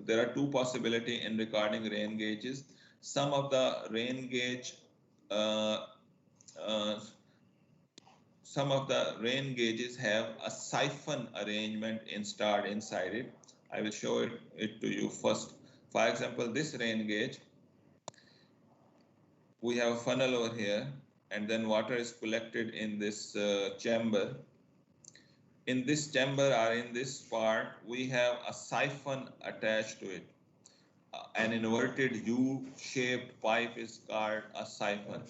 there are two possibilities in recording rain gauges. Some of the rain gauge some of the rain gauges have a siphon arrangement installed inside it. I will show it to you first. For example, this rain gauge, we have a funnel over here, and then water is collected in this chamber. In this chamber or in this part, we have a siphon attached to it. An inverted U-shaped pipe is called a siphon.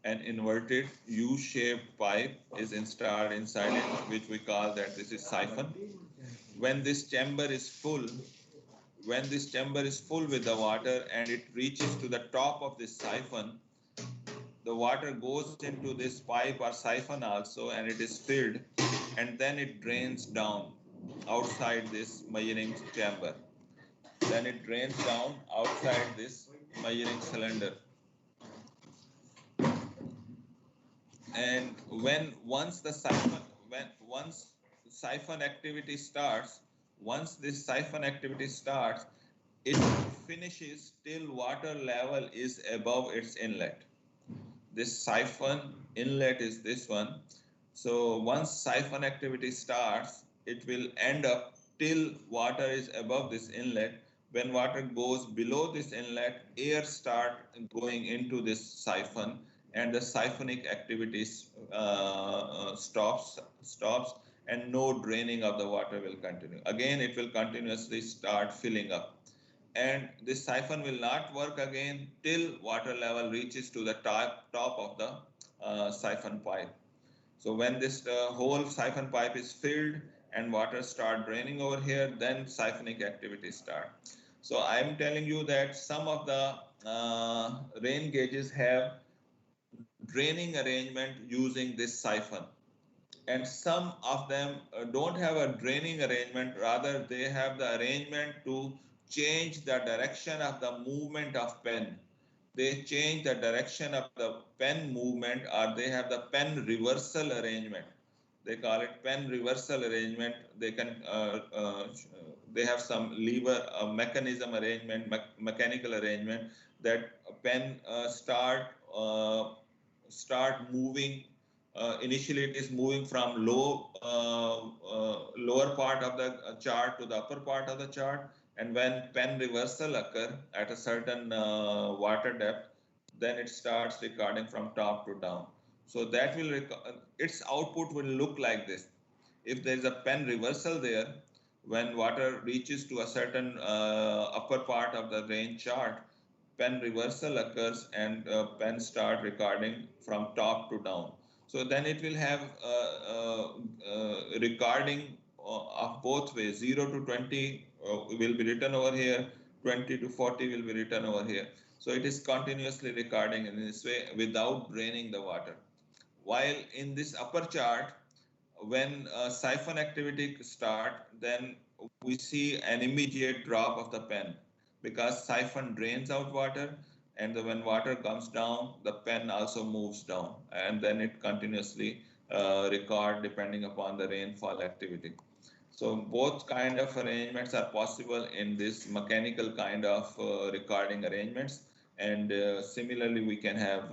An inverted U-shaped pipe is installed inside it, which we call that this is siphon. When this chamber is full, with the water and it reaches to the top of this siphon, the water goes into this pipe or siphon also, and it is filled, and then it drains down outside this measuring chamber. Then it drains down outside this measuring cylinder. And once this siphon activity starts, it finishes till water level is above its inlet. This siphon inlet is this one. So once siphon activity starts, it will end up till water is above this inlet. When water goes below this inlet, air start going into this siphon, and the siphonic activities stops, and no draining of the water will continue. Again, it will continuously start filling up. and this siphon will not work again till water level reaches to the top of the siphon pipe. So when this whole siphon pipe is filled and water start draining over here, then siphonic activity start. So I'm telling you that some of the rain gauges have draining arrangement using this siphon, and some of them don't have a draining arrangement, rather they have the arrangement to change the direction of the movement of pen. They change the direction of the pen movement, or they have the pen reversal arrangement. They call it pen reversal arrangement. They can they have some lever mechanism arrangement, mechanical arrangement, that pen start moving. Initially, it is moving from lower part of the chart to the upper part of the chart, and when pen reversal occur at a certain water depth, then it starts recording from top to down. So that will its output will look like this. If there is a pen reversal there, when water reaches to a certain upper part of the rain chart, pen reversal occurs and pen start recording from top to down. So then it will have recording of both ways. 0 to 20 will be written over here, 20 to 40 will be written over here. So it is continuously recording in this way without draining the water. While in this upper chart, when siphon activity start, then we see an immediate drop of the pen, because siphon drains out water, and when water comes down, the pen also moves down, and then it continuously record depending upon the rainfall activity. So both kind of arrangements are possible in this mechanical kind of recording arrangements. And similarly, we can have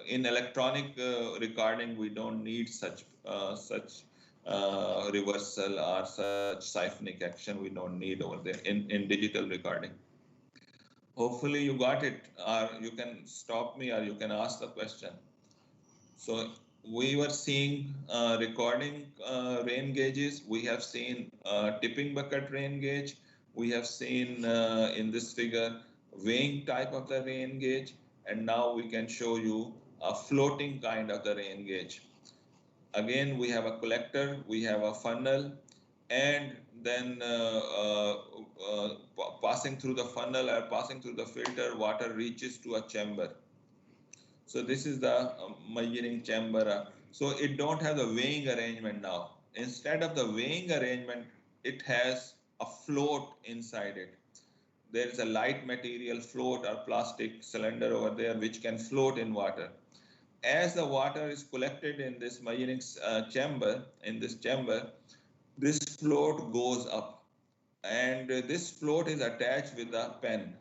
in electronic recording, we don't need such reversal or such siphonic action. We don't need over there in digital recording. Hopefully you got it, or you can stop me, or you can ask the question. So we were seeing recording rain gauges. We have seen tipping bucket rain gauge. We have seen in this figure weighing type of the rain gauge. And now we can show you a floating kind of the rain gauge. Again, we have a collector, we have a funnel, and then passing through the funnel or passing through the filter, water reaches to a chamber. So this is the measuring chamber. So it don't have the weighing arrangement now. Instead of the weighing arrangement, it has a float inside it. There is a light material float or plastic cylinder over there which can float in water. As the water is collected in this measuring chamber, this float goes up, and this float is attached with the pen,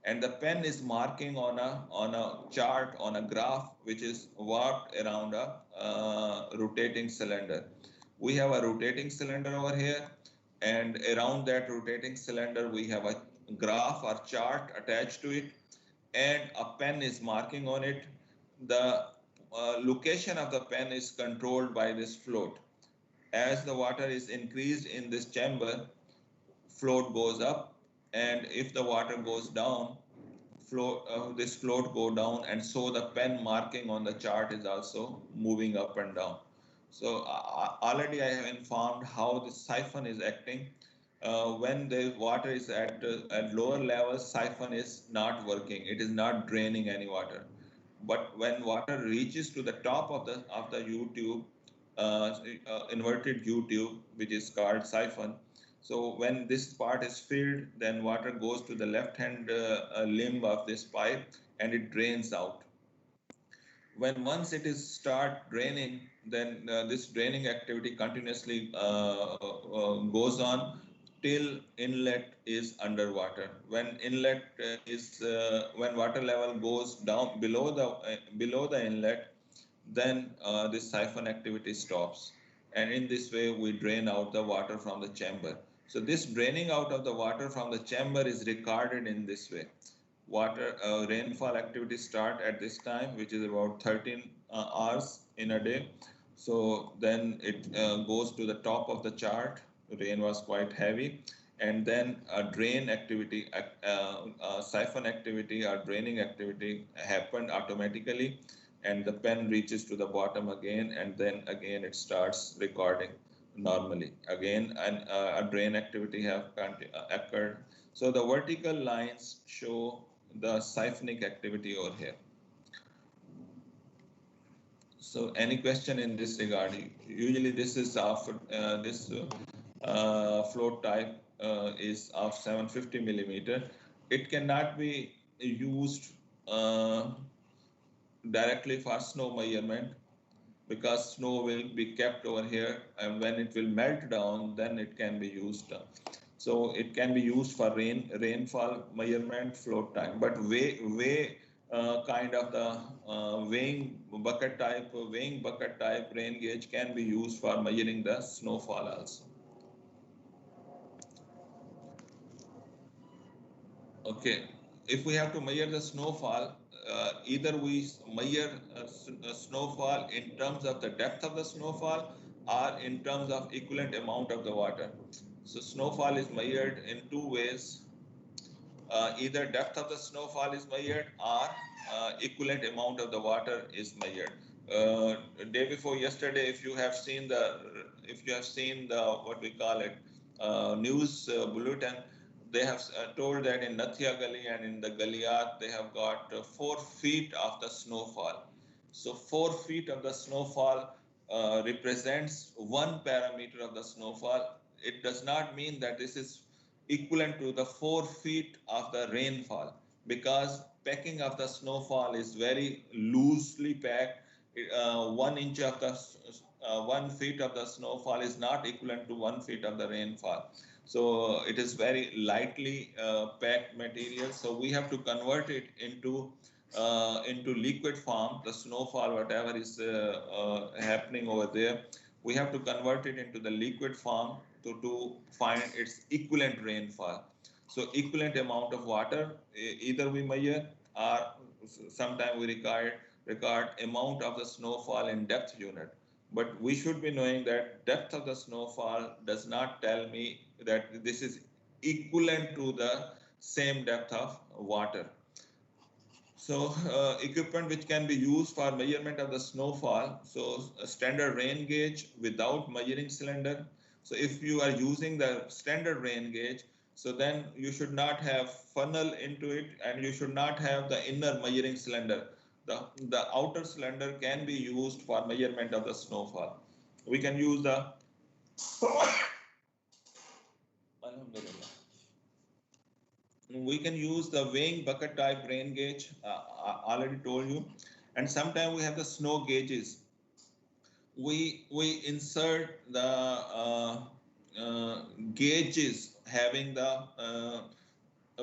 and the pen is marking on a chart, on a graph, which is warped around a rotating cylinder. We have a rotating cylinder over here, and around that rotating cylinder we have a graph or chart attached to it, and a pen is marking on it. The location of the pen is controlled by this float. As the water is increased in this chamber, float goes up, and if the water goes down, this float go down, and so the pen marking on the chart is also moving up and down. So already I have informed how the siphon is acting. When the water is at lower levels, siphon is not working. It is not draining any water. But when water reaches to the top of the U-tube, inverted U-tube, which is called siphon. So when this part is filled, then water goes to the left-hand limb of this pipe, and it drains out. When once it is start draining, then this draining activity continuously goes on till inlet is underwater. When inlet when water level goes down below the inlet, then this siphon activity stops. And in this way, we drain out the water from the chamber. So this draining out of the water from the chamber is recorded in this way. Water rainfall activity start at this time, which is about 13 hours in a day. So then it goes to the top of the chart. Rain was quite heavy, and then a drain activity, siphon activity or draining activity happened automatically, and the pen reaches to the bottom again, and then again it starts recording normally. Again, a drain activity have occurred. So the vertical lines show the siphonic activity over here. So any question in this regard? Usually this is of this float type is of 750 millimeter. It cannot be used directly for snow measurement because snow will be kept over here, and when it will melt down, then it can be used. So it can be used for rainfall measurement, float time, but weigh kind of the weighing bucket type rain gauge can be used for measuring the snowfall also. Okay, if we have to measure the snowfall, either we measure snowfall in terms of the depth of the snowfall or in terms of equivalent amount of the water. So snowfall is measured in two ways. Either depth of the snowfall is measured or equivalent amount of the water is measured. Day before yesterday, if you have seen the what we call it news bulletin, they have told that in Nathia Gully and in the Guliyat they have got 4 feet of the snowfall. So 4 feet of the snowfall represents 1 parameter of the snowfall. It does not mean that this is equivalent to the 4 feet of the rainfall, because packing of the snowfall is very loosely packed. 1 inch of the 1 feet of the snowfall is not equivalent to 1 feet of the rainfall. So it is very lightly packed material. So we have to convert it into liquid form. The snowfall, whatever is happening over there, we have to convert it into the liquid form to find its equivalent rainfall. So equivalent amount of water, either we measure or sometimes we record amount of the snowfall in depth unit. But we should be knowing that depth of the snowfall does not tell me that this is equivalent to the same depth of water. So equipment which can be used for measurement of the snowfall. So a standard rain gauge without measuring cylinder. So if you are using the standard rain gauge, so then you should not have funnel into it, and you should not have the inner measuring cylinder. The outer cylinder can be used for measurement of the snowfall. We can use the we can use the weighing bucket type rain gauge, I already told you. And sometimes we have the snow gauges. We insert the gauges having the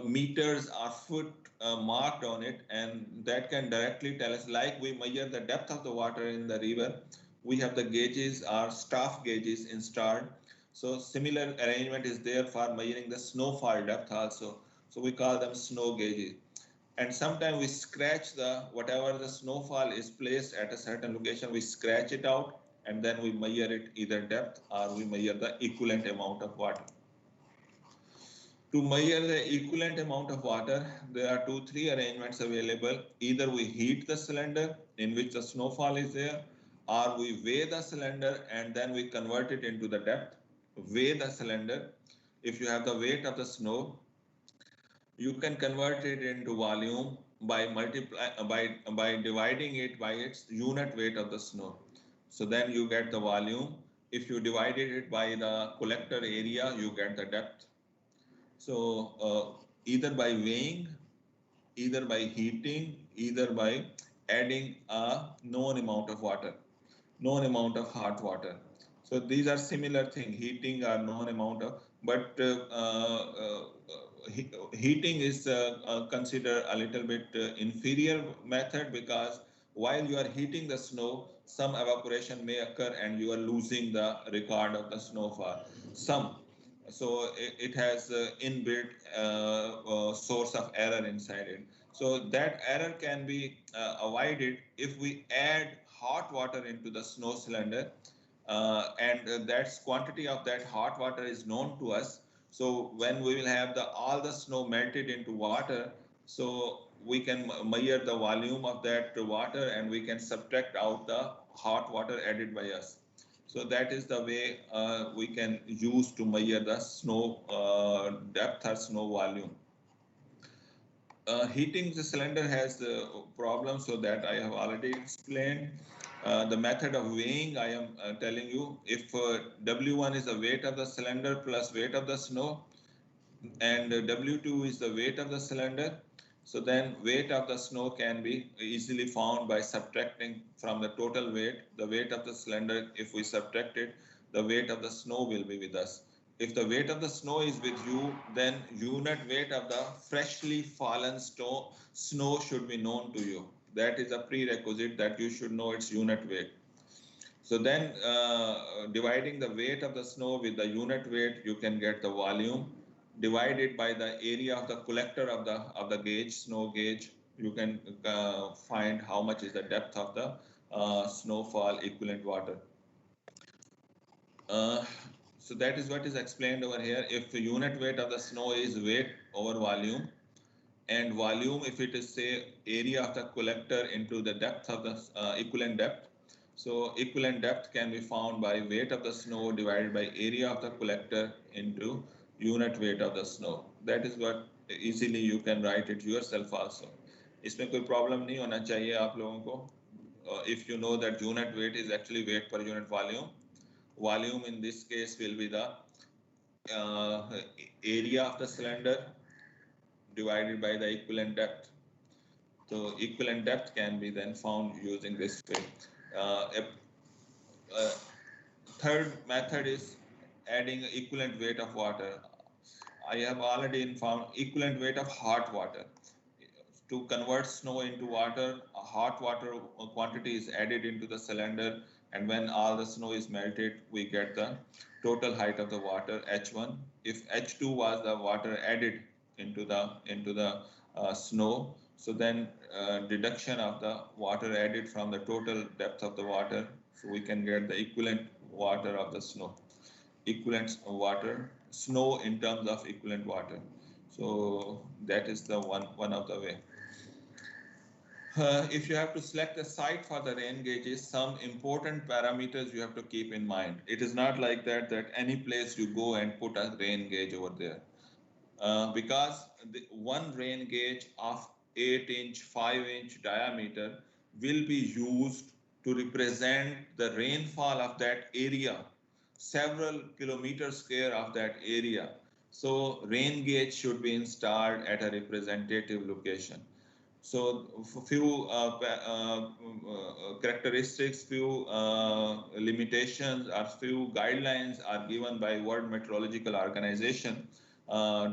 meters or foot marked on it, and that can directly tell us, like we measure the depth of the water in the river, we have the gauges or staff gauges installed. So similar arrangement is there for measuring the snowfall depth also. So we call them snow gauges. And sometimes we scratch the whatever the snowfall is placed at a certain location, we scratch it out, and then we measure it either depth or we measure the equivalent amount of water. To measure the equivalent amount of water, there are 2-3 arrangements available. Either we heat the cylinder in which the snowfall is there, or we weigh the cylinder and then we convert it into the depth. Weigh the cylinder. If you have the weight of the snow, you can convert it into volume by dividing it by its unit weight of the snow. So then you get the volume. If you divided it by the collector area, you get the depth. So either by weighing, either by heating, either by adding a known amount of water, known amount of hot water. So these are similar thing, heating or known amount of, but heating is considered a little bit inferior method, because while you are heating the snow, some evaporation may occur and you are losing the record of the snowfall. So it has inbuilt source of error inside it. So that error can be avoided if we add hot water into the snow cylinder, and that quantity of that hot water is known to us. So when we will have all the snow melted into water, so we can measure the volume of that water and we can subtract out the hot water added by us. So that is the way we can use to measure the snow depth or snow volume. Heating the cylinder has the problem, so that I have already explained. The method of weighing, I am telling you, if W1 is the weight of the cylinder plus weight of the snow, and W2 is the weight of the cylinder, so then weight of the snow can be easily found by subtracting from the total weight, the weight of the cylinder. If we subtract it, the weight of the snow will be with us. If the weight of the snow is with you, then unit weight of the freshly fallen snow should be known to you. That is a prerequisite, that you should know its unit weight. So then dividing the weight of the snow with the unit weight, you can get the volume. Divided by the area of the collector of the gauge, snow gauge, you can find how much is the depth of the snowfall equivalent water. So that is what is explained over here. If the unit weight of the snow is weight over volume, and volume, if it is say area of the collector into the depth of the equivalent depth, so equivalent depth can be found by weight of the snow divided by area of the collector into unit weight of the snow. That is what easily you can write it yourself also. इसमें कोई problem नहीं होना चाहिए आप लोगों को. If you know that unit weight is actually weight per unit volume, volume in this case will be the area of the cylinder divided by the equivalent depth. So equivalent depth can be then found using this way. Third method is adding equivalent weight of water. I have already found equivalent weight of hot water. To convert snow into water, a hot water quantity is added into the cylinder, and when all the snow is melted, we get the total height of the water, H1. If H2 was the water added into the snow, so then deduction of the water added from the total depth of the water, so we can get the equivalent water of the snow, equivalent water, snow in terms of equivalent water. So that is the one of the way. If you have to select a site for the rain gauges, some important parameters you have to keep in mind. It is not like that any place you go and put a rain gauge over there. Because the one rain gauge of 8-inch, 5-inch diameter will be used to represent the rainfall of that area, several kilometers square of that area. So rain gauge should be installed at a representative location. So few characteristics, few limitations, or few guidelines are given by World Meteorological Organization.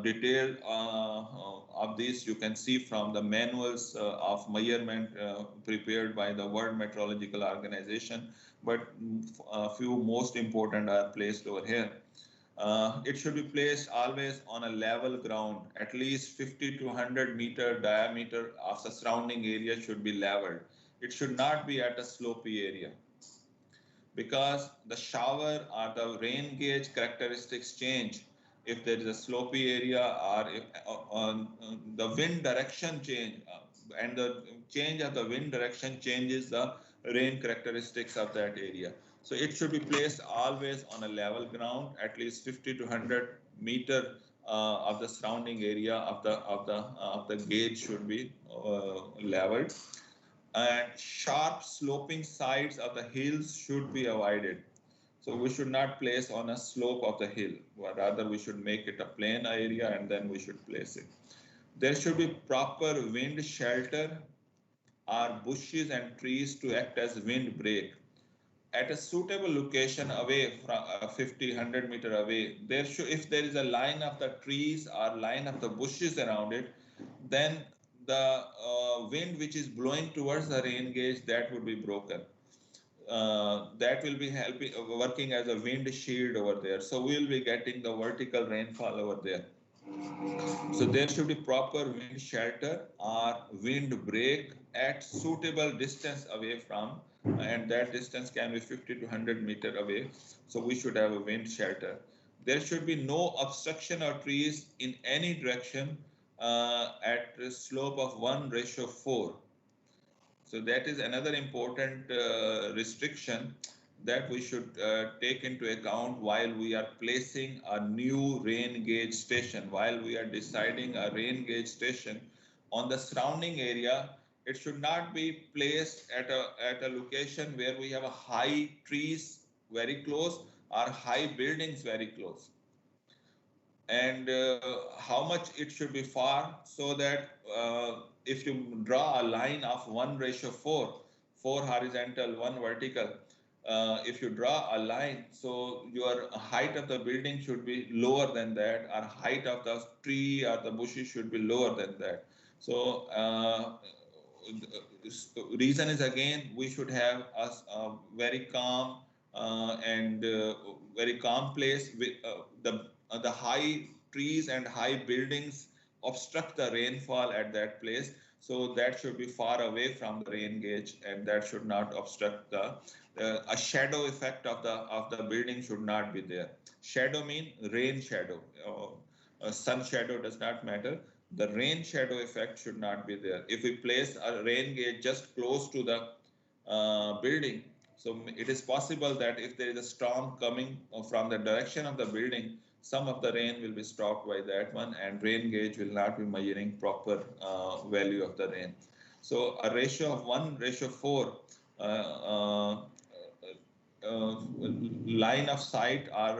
Detail of this you can see from the manuals of measurement prepared by the World Meteorological Organization, but a few most important are placed over here. It should be placed always on a level ground. At least 50 to 100 meter diameter of the surrounding area should be leveled. It should not be at a slopey area, because the shower or the rain gauge characteristics change if there is a slopey area, or if the wind direction change, and the change of the wind direction changes the rain characteristics of that area. So it should be placed always on a level ground. At least 50 to 100 meter of the surrounding area of the gauge should be leveled, and sharp sloping sides of the hills should be avoided. So we should not place on a slope of the hill, but rather we should make it a plain area and then we should place it. There should be proper wind shelter or bushes and trees to act as wind break. At a suitable location away from 50, 100 meter away, if there is a line of the trees or line of the bushes around it, then the wind which is blowing towards the rain gauge, that would be broken. That will be working as a wind shield over there. So we will be getting the vertical rainfall over there. So there should be proper wind shelter or wind break at suitable distance away from, and that distance can be 50 to 100 meter away. So we should have a wind shelter. there should be no obstruction or trees in any direction at a slope of 1:4. So that is another important restriction that we should take into account while we are placing a new rain gauge station. While we are deciding a rain gauge station on the surrounding area, it should not be placed at a location where we have a high trees very close or high buildings very close. And how much it should be far, so that if you draw a line of 1:4, 4 horizontal, 1 vertical, if you draw a line, so your height of the building should be lower than that, or height of the tree or the bushes should be lower than that. So reason is, again, we should have a very calm and very calm place. With the high trees and high buildings obstruct the rainfall at that place, so that should be far away from the rain gauge, and that should not obstruct the a shadow effect of the building should not be there. Shadow mean rain shadow. Sun shadow does not matter. The rain shadow effect should not be there. If we place a rain gauge just close to the building, so it is possible that if there is a storm coming from the direction of the building, some of the rain will be stopped by that one, and rain gauge will not be measuring proper value of the rain. So a ratio of 1:4 line of sight or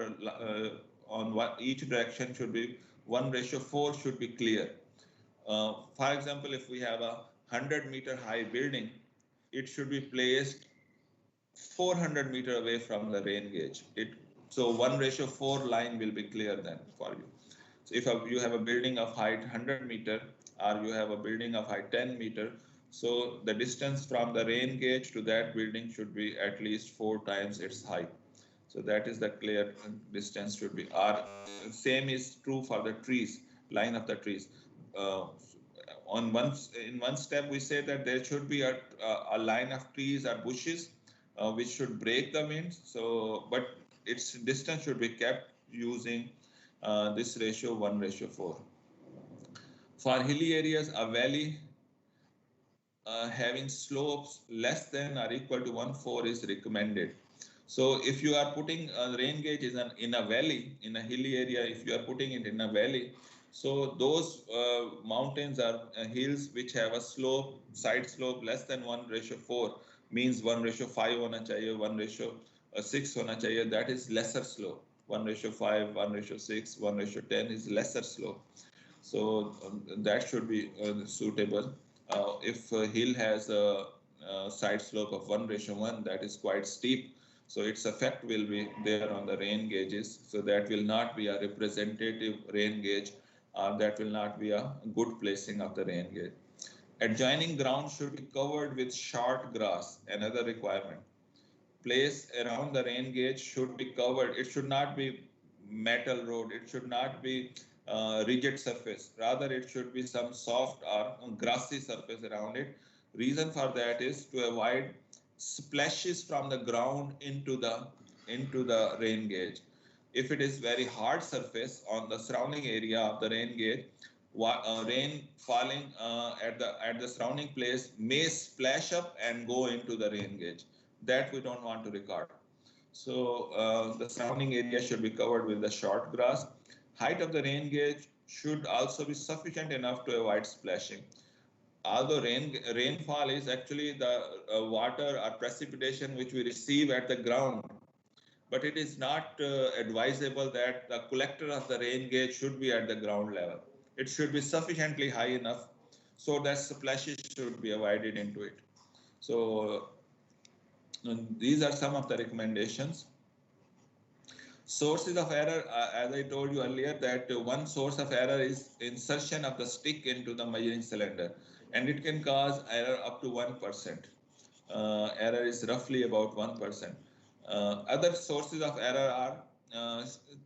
on each direction should be 1:4 should be clear. For example, if we have a 100-meter high building, it should be placed 400 meter away from the rain gauge. So 1:4 line will be clear then for you. So if you have a building of height 100 meter, or you have a building of height 10 meter, so the distance from the rain gauge to that building should be at least 4 times its height. So that is the clear distance should be. Or same is true for the trees, line of the trees. In one step, we say that there should be a line of trees or bushes which should break the winds. So, but its distance should be kept using this ratio 1:4. For hilly areas, a valley having slopes less than or equal to 1:4 is recommended. So if you are putting a rain gauge in a valley, in a hilly area, if you are putting it in a valley, so those mountains or hills which have a slope, side slope less than 1:4 means 1:5 hona chahiye, 1:6 hona chahiye, that is lesser slope. 1:5, 1:6, 1:10 is lesser slope. So that should be suitable. If a hill has a side slope of 1:1, that is quite steep. So its effect will be there on the rain gauges. So that will not be a representative rain gauge, or that will not be a good placing of the rain gauge. Adjoining ground should be covered with short grass, another requirement. Place around the rain gauge should be covered. It should not be metal road. It should not be rigid surface. Rather, it should be some soft or grassy surface around it. Reason for that is to avoid splashes from the ground into the rain gauge. If it is very hard surface on the surrounding area of the rain gauge, rain falling at the surrounding place may splash up and go into the rain gauge. That we don't want to record. So the surrounding area should be covered with the short grass. Height of the rain gauge should also be sufficient enough to avoid splashing. Although rainfall is actually the water or precipitation which we receive at the ground, but it is not advisable that the collector of the rain gauge should be at the ground level. It should be sufficiently high enough so that splashes should be avoided into it. So these are some of the recommendations. Sources of error, as I told you earlier, that one source of error is insertion of the stick into the measuring cylinder, and it can cause error up to 1%. Error is roughly about 1%. Other sources of error are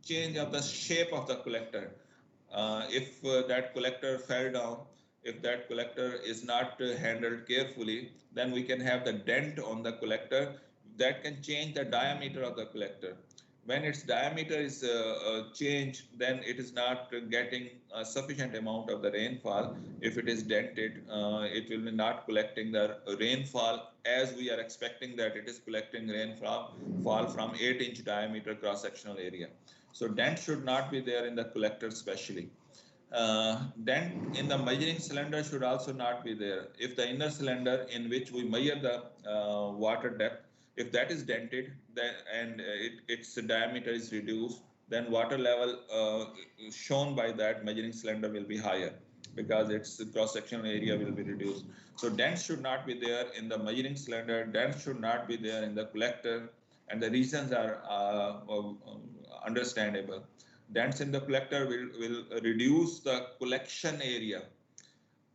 change of the shape of the collector. If that collector fell down, if that collector is not handled carefully, then we can have the dent on the collector that can change the diameter of the collector. when its diameter is changed, then it is not getting a sufficient amount of the rainfall. If it is dented, it will be not collecting the rainfall as we are expecting that it is collecting rainfall from 8-inch diameter cross-sectional area. So dent should not be there in the collector especially. Dent in the measuring cylinder should also not be there. If the inner cylinder in which we measure the water depth, if that is dented then, and its diameter is reduced, then water level shown by that measuring cylinder will be higher because its cross-sectional area will be reduced. So dents should not be there in the measuring cylinder, dents should not be there in the collector, and the reasons are understandable. Dents in the collector will reduce the collection area,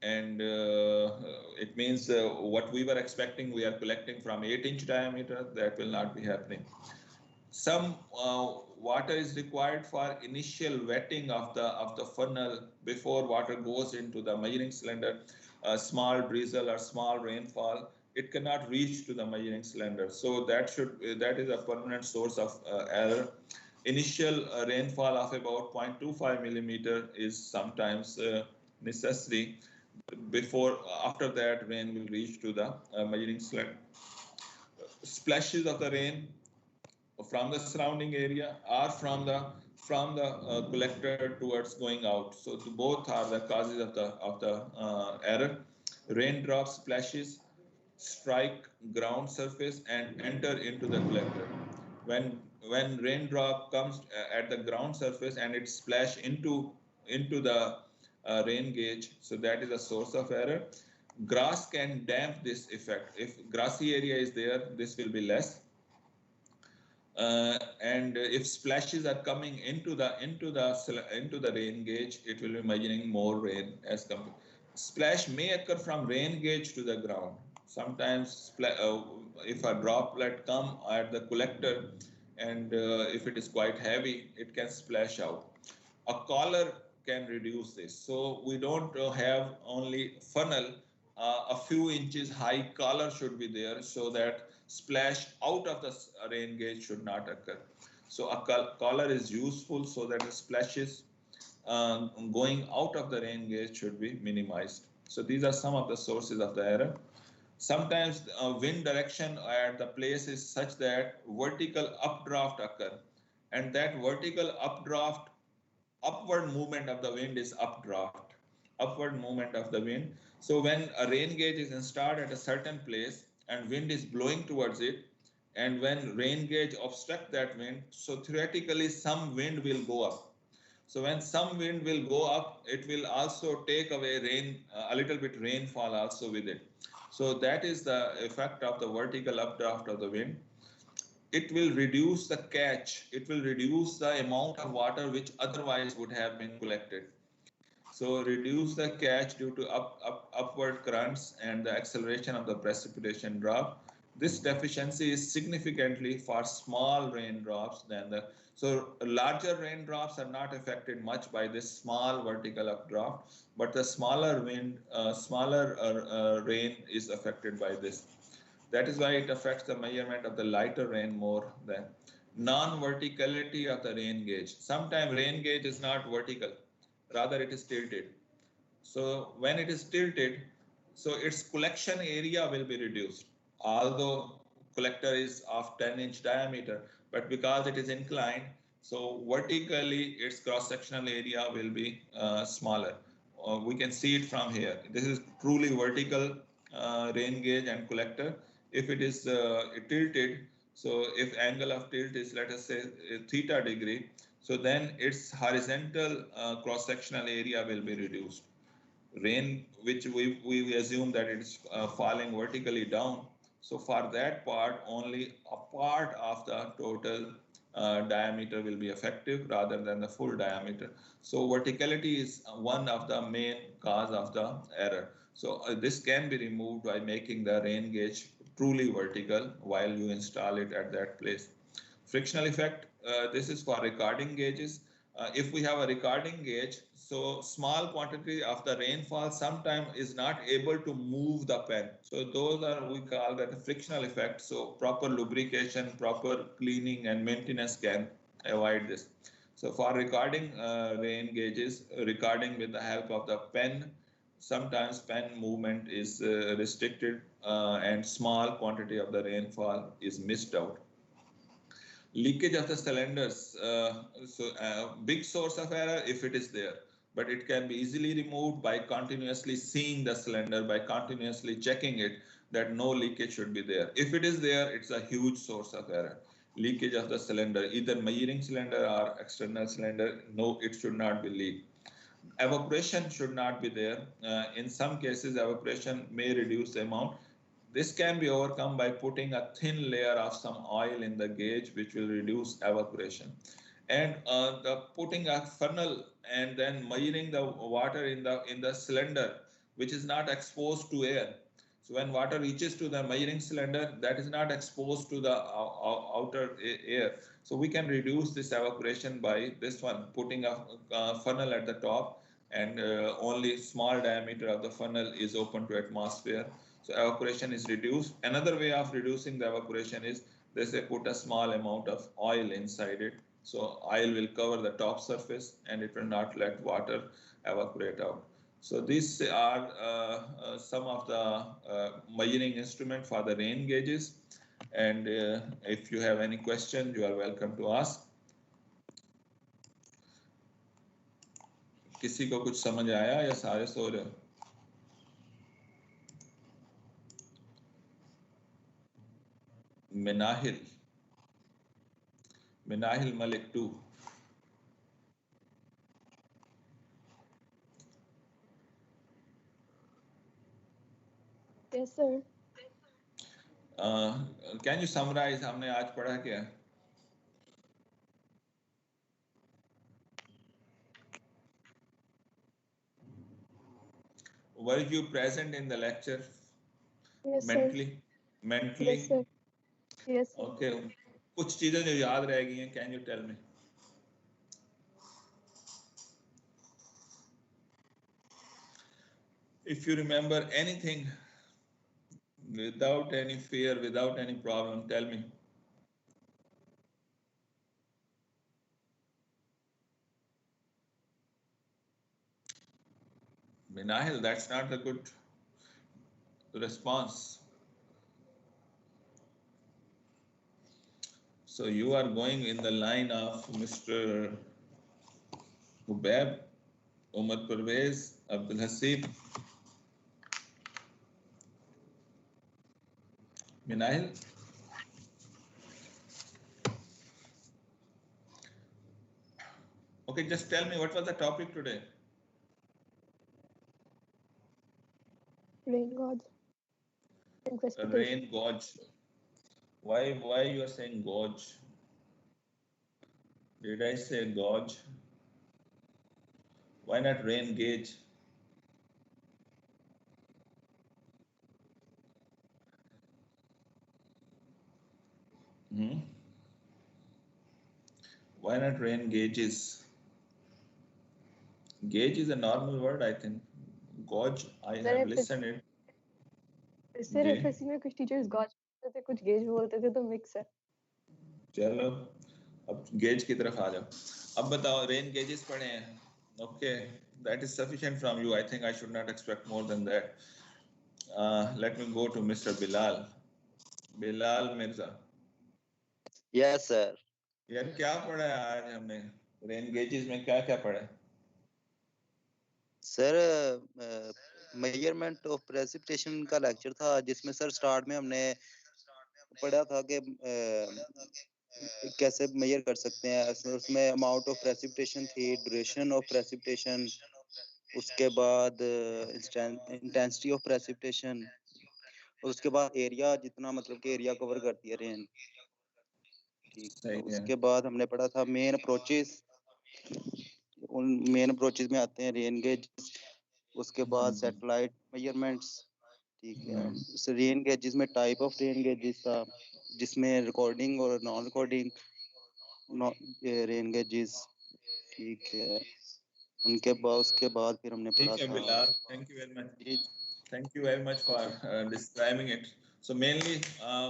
and it means what we were expecting, we are collecting from 8-inch diameter, that will not be happening. Some water is required for initial wetting of the funnel before water goes into the measuring cylinder. A small drizzle or small rainfall, it cannot reach to the measuring cylinder, so that is a permanent source of error. Initial rainfall of about 0.25 millimeter is sometimes necessary. After that, rain will reach to the measuring cylinder. Splashes of the rain from the surrounding area or from the collector towards going out. So both are the causes of the error. Raindrop splashes strike ground surface and enter into the collector. When raindrop comes at the ground surface and it splash into the rain gauge, so that is a source of error. Grass can damp this effect. If grassy area is there, this will be less. And if splashes are coming into the rain gauge, it will be measuring more rain as compared. Splash may occur from rain gauge to the ground. Sometimes if a droplet come at the collector and if it is quite heavy, it can splash out. A collar can reduce this. So we don't have only funnel, a few inches high collar should be there so that splash out of the rain gauge should not occur. So a collar is useful so that the splashes going out of the rain gauge should be minimized. So these are some of the sources of the error. Sometimes wind direction at the place is such that vertical updraft occur, and that vertical updraft, upward movement of the wind is updraft, upward movement of the wind. So when a rain gauge is installed at a certain place and wind is blowing towards it, and when rain gauge obstruct that wind, so theoretically some wind will go up. So when some wind will go up, it will also take away rain, a little bit rainfall also with it. So that is the effect of the vertical updraft of the wind. It will reduce the catch. It will reduce the amount of water which otherwise would have been collected. So reduce the catch due to upward currents and the acceleration of the precipitation drop. This deficiency is significantly for small raindrops than the, so larger raindrops are not affected much by this small vertical updraft, but the smaller rain is affected by this. That is why it affects the measurement of the lighter rain more than non-verticality of the rain gauge. Sometimes rain gauge is not vertical, rather it is tilted. So when it is tilted, so its collection area will be reduced. Although collector is of 10-inch diameter, but because it is inclined, so vertically its cross-sectional area will be smaller. We can see it from here. This is truly vertical rain gauge and collector. If it is tilted, so if angle of tilt is, let us say, theta degree, so then its horizontal cross-sectional area will be reduced. Rain, which we assume that it is falling vertically down. So for that part, only a part of the total diameter will be effective rather than the full diameter. So verticality is one of the main cause of the error. So this can be removed by making the rain gauge truly vertical while you install it at that place. Frictional effect, this is for recording gauges. If we have a recording gauge, so small quantity of the rainfall sometimes is not able to move the pen. So those are, we call that a frictional effect. So proper lubrication, proper cleaning and maintenance can avoid this. So for recording rain gauges, recording with the help of the pen, sometimes pen movement is restricted and small quantity of the rainfall is missed out. Leakage of the cylinders, big source of error if it is there, but it can be easily removed by continuously seeing the cylinder, by continuously checking it that no leakage should be there. If it is there, it's a huge source of error. Leakage of the cylinder, either measuring cylinder or external cylinder, no, it should not be leaked. Evaporation should not be there. In some cases, evaporation may reduce the amount. This can be overcome by putting a thin layer of some oil in the gauge, which will reduce evaporation. And putting a funnel and then measuring the water in the cylinder, which is not exposed to air. So when water reaches to the measuring cylinder, that is not exposed to the outer air. So we can reduce this evaporation by this one, putting a funnel at the top, and only small diameter of the funnel is open to atmosphere. So evaporation is reduced. Another way of reducing the evaporation is they say put a small amount of oil inside it. So oil will cover the top surface and it will not let water evaporate out. So these are some of the measuring instrument for the rain gauges. And if you have any question, you are welcome to ask. किसी को कुछ समझ आया या सारे सो रहे हो? Minahil Malik 2. Yes, sir. Can you summarize हमने आज पढ़ा क्या? Were you present in the lecture? Yes, mentally? sir. Mentally? Yes, sir. Yes, sir. Okay. कुछ चीजें जो याद रह गई हैं, can you tell me? If you remember anything without any fear, without any problem, tell me. Minahil, that's not a good response. So you are going in the line of Mr. Hubaib, Umar Parvez, Abdul Hasib. Minahil? Okay, just tell me what was the topic today? Rain gauge. And precipitation. Rain gauge. Why you are saying gauge? Did I say gauge? Why not rain gauge? Why not rain gauges? Gauge is a normal word, I think. Gauge, I have listened it. Sir, FSC में कुछ teachers gauge बोलते थे, कुछ gauge बोलते थे, तो mix है. चलो, अब gauge की तरफ आ जाओ. अब बताओ, rain gauges पढ़े हैं. Okay, that is sufficient from you. I think I should not expect more than that. Let me go to Mr. Bilal. Bilal Mirza. Yes, sir. यार क्या पढ़ा है आज हमने? Rain gauges में क्या क्या पढ़ा है? सर मेजरमेंट ऑफ प्रेसिपिटेशन का लेक्चर था, जिसमें सर स्टार्ट में हमने पढ़ा था कि कैसे मेजर कर सकते हैं. उसमें अमाउंट ऑफ प्रेसिपिटेशन थी, ड्यूरेशन ऑफ प्रेसिपिटेशन, उसके बाद इंटेंसिटी ऑफ प्रेसिपिटेशन, और उसके बाद एरिया, जितना मतलब कि एरिया कवर करती है रेन. ठीक है. उसके बाद हमने पढ़ा था मेन अप्रोचेस. उन मेन अप्रोचेस में आते हैं रेन गेज, उसके बाद सैटेलाइट मेजरमेंट्स. ठीक है. रेन गेजेस में टाइप ऑफ रेन गेजेस था, जिसमें रिकॉर्डिंग और नॉन रिकॉर्डिंग रेन गेजेस. ठीक है. उनके बाद उसके बाद फिर हमने पढ़ा था. Bilal, thank you very much. Thank you very much for describing it. So mainly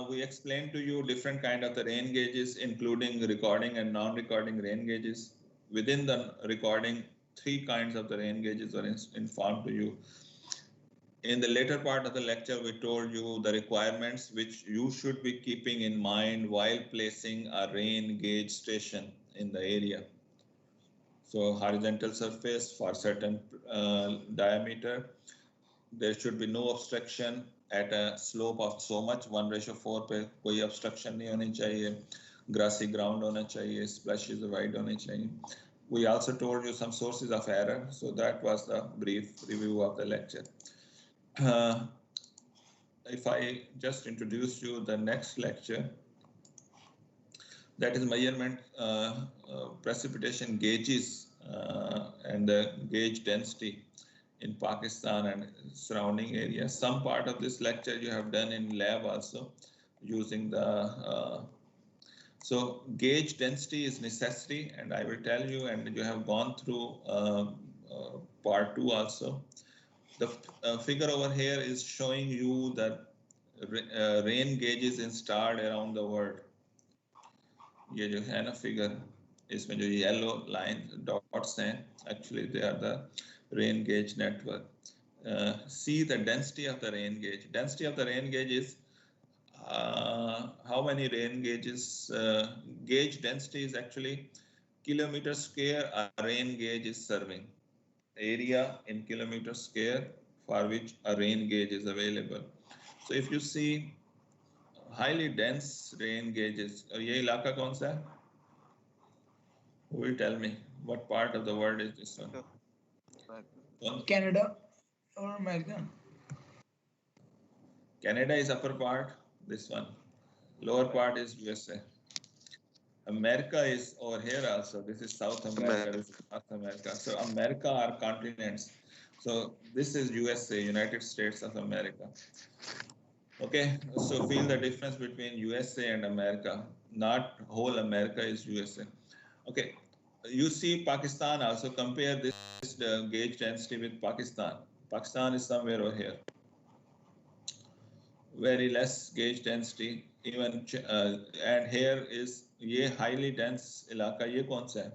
we explained to you different kind of the rain gauges, including recording and non-recording rain gauges. Within the recording, 3 kinds of the rain gauges are informed to you. In the later part of the lecture, we told you the requirements which you should be keeping in mind while placing a rain gauge station in the area. So horizontal surface for certain diameter. There should be no obstruction at a slope of so much, 1:4 पे कोई obstruction नहीं होनी चाहिए, grassy ground होना चाहिए, splashes wide होने चाहिए. We also told you some sources of error, so that was the brief review of the lecture. If I just introduce you the next lecture, that is measurement precipitation gauges and the gauge density in Pakistan and surrounding areas. Some part of this lecture you have done in lab also using the so gauge density is necessary, and I will tell you, and you have gone through part 2 also. The figure over here is showing you that rain gauges installed around the world. ये जो है ना figure, इसमें जो yellow lines dots हैं, actually they are the rain gauge network. See the density of the rain gauge. Density of the rain gauge is how many rain gauges? Gauge density is actually kilometer square a rain gauge is serving. Area in kilometer square for which a rain gauge is available. So if you see highly dense rain gauges, ये इलाका कौन सा है? Who will tell me what part of the world is this one? Canada or America? Canada is upper part, this one. Lower part is USA. America is over here also. This is South America, this is North America. So America are continents. So this is USA, United States of America. Okay, so feel the difference between USA and America. Not whole America is USA. Okay, you see Pakistan also. Compare this gauge density with Pakistan. Pakistan is somewhere over here. Very less gauge density. Even and here is ये highly dense इलाका. ये कौन सा है?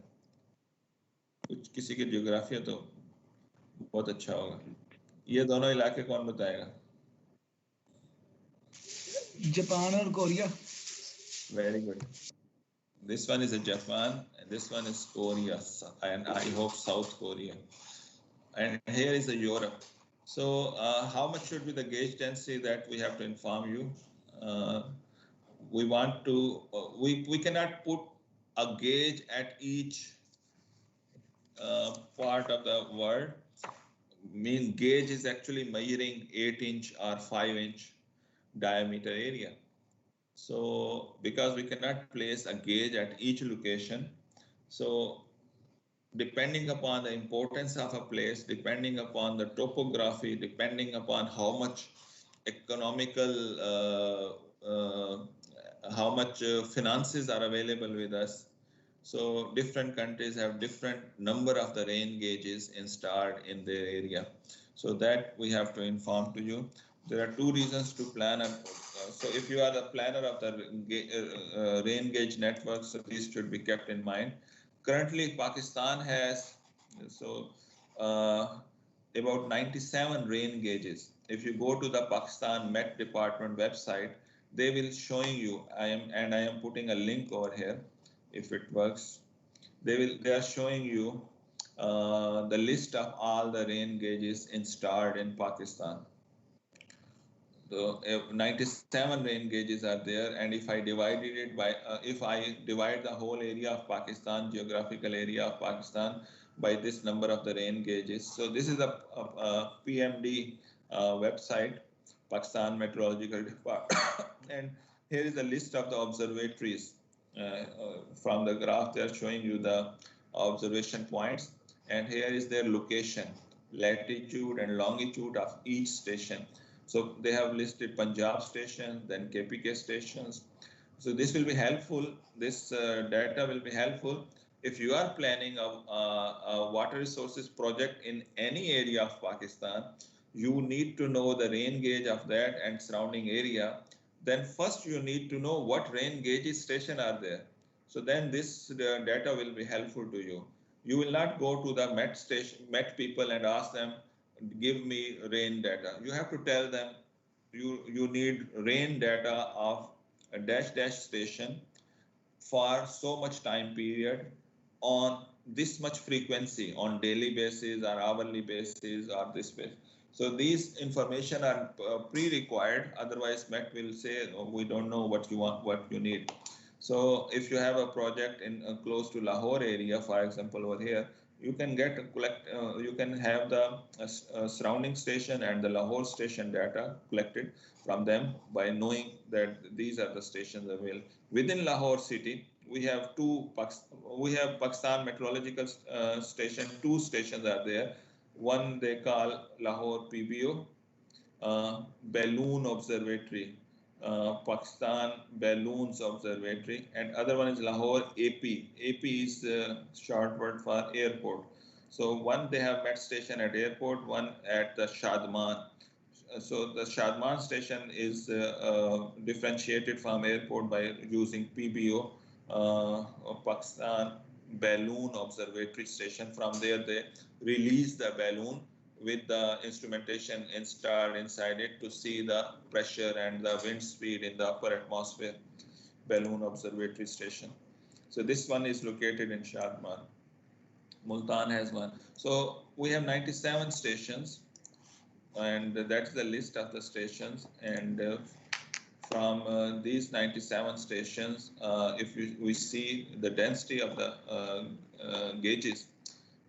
कुछ किसी की geography तो बहुत अच्छा होगा. ये दोनों इलाके कौन बताएगा? Japan or Korea? Very good. This one is a Japan, and this one is Korea, and I hope South Korea. And here is a Europe. So how much should be the gauge density that we have to inform you? We want to, we cannot put a gauge at each part of the world. Gauge is actually measuring 8-inch or 5-inch diameter area. So because we cannot place a gauge at each location, so depending upon the importance of a place, depending upon the topography, depending upon how much economical, how much finances are available with us. So different countries have different number of the rain gauges installed in their area. So that we have to inform to you. There are 2 reasons to plan. So if you are the planner of the rain gauge network, so these should be kept in mind. Currently, Pakistan has about 97 rain gauges. If you go to the Pakistan Met Department website, they will showing you. I am putting a link over here. If it works, they are showing you the list of all the rain gauges installed in Pakistan. So 97 rain gauges are there, and if I divided it by, if I divide the whole area of Pakistan, geographical area of Pakistan, by this number of the rain gauges. So this is a PMD website, Pakistan Meteorological Department, and here is a list of the observatories. From the graph, they are showing you the observation points, and here is their location, latitude and longitude of each station. So they have listed Punjab station, then KPK stations. So this will be helpful. This data will be helpful if you are planning a water resources project in any area of Pakistan. you need to know the rain gauge of that and surrounding area. Then first you need to know what rain gauges station are there. So then this data will be helpful to you. You will not go to the Met station, Met people and ask them, give me rain data. You have to tell them you need rain data of a dash dash station for so much time period on this much frequency on daily basis or hourly basis or this basis. So these information are pre-required. Otherwise, Met will say, oh, we don't know what you want, what you need. So if you have a project in close to Lahore area, for example, over here, you can get you can have the surrounding station and the Lahore station data collected from them by knowing that these are the stations available. Within Lahore city, we have Pakistan Meteorological Station. Two stations are there. One they call Lahore PBO, Balloon Observatory, Pakistan Balloons Observatory, and other one is Lahore AP. AP is short word for airport. So one they have Met station at airport, one at the Shadman. So the Shadman station is differentiated from airport by using PBO, Pakistan Balloon Observatory Station. From there they release the balloon with the instrumentation installed inside it to see the pressure and the wind speed in the upper atmosphere. Balloon Observatory Station. So this one is located in Shadman. Multan has one. So we have 97 stations, and that's the list of the stations. And from these 97 stations, if we see the density of the gauges,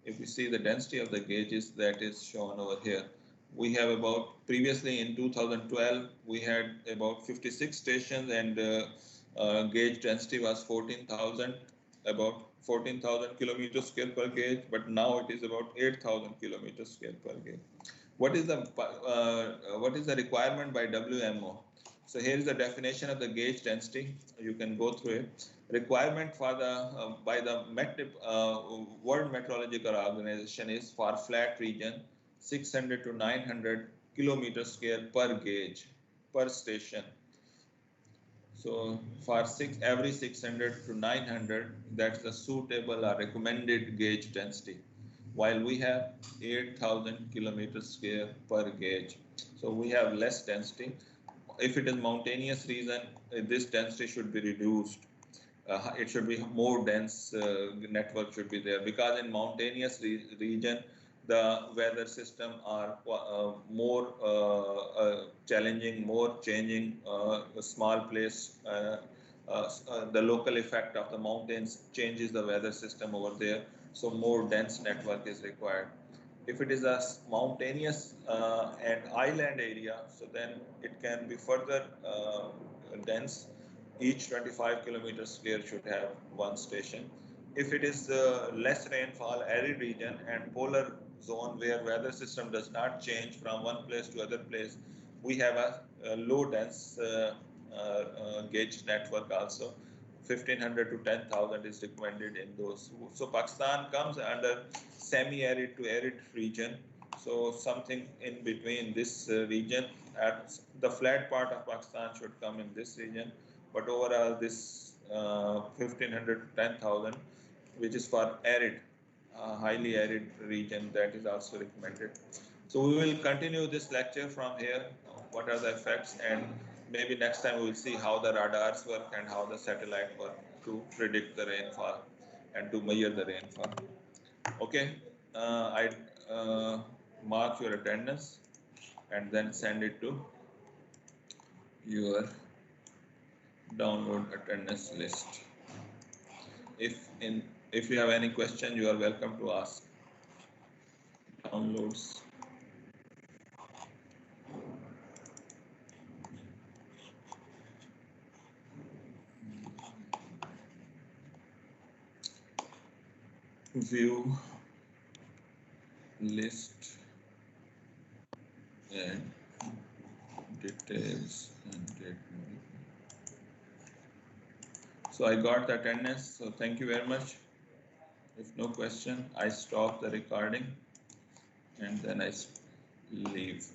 if we see the density of the gauges that is shown over here, we have about, previously in 2012, we had about 56 stations, and gauge density was 14,000, about 14,000 kilometers square per gauge, but now it is about 8,000 kilometers square per gauge. What is the requirement by WMO? So here is the definition of the gauge density. You can go through it. Requirement for the by the World Meteorological Organization is for flat region 600 to 900 kilometers square per gauge per station. So for every 600 to 900, that's the suitable or recommended gauge density, while we have 8,000 kilometers square per gauge. So we have less density. If it is mountainous region, this density should be reduced. It should be more dense network should be there, because in mountainous region, the weather system are more challenging, more changing. A small place, the local effect of the mountains changes the weather system over there. So more dense network is required. If it is a mountainous and island area, so then it can be further dense. Each 25 kilometers square should have one station. If it is less rainfall, arid region and polar zone where weather system does not change from one place to other place, we have a low dense gauge network also. 1500 to 10,000 is recommended in those. So Pakistan comes under semi-arid to arid region. So something in between this region. At the flat part of Pakistan should come in this region, but overall this 1500 to 10,000, which is for arid, highly arid region, that is also recommended. So we will continue this lecture from here. What are the effects, and maybe next time we will see how the radars work and how the satellite work to predict the rainfall and to measure the rainfall. Okay, I mark your attendance and then send it to your download attendance list. If you have any question, you are welcome to ask. Downloads. View list and details and date. So I got the attendance, so thank you very much. If no question, I stop the recording and then I leave.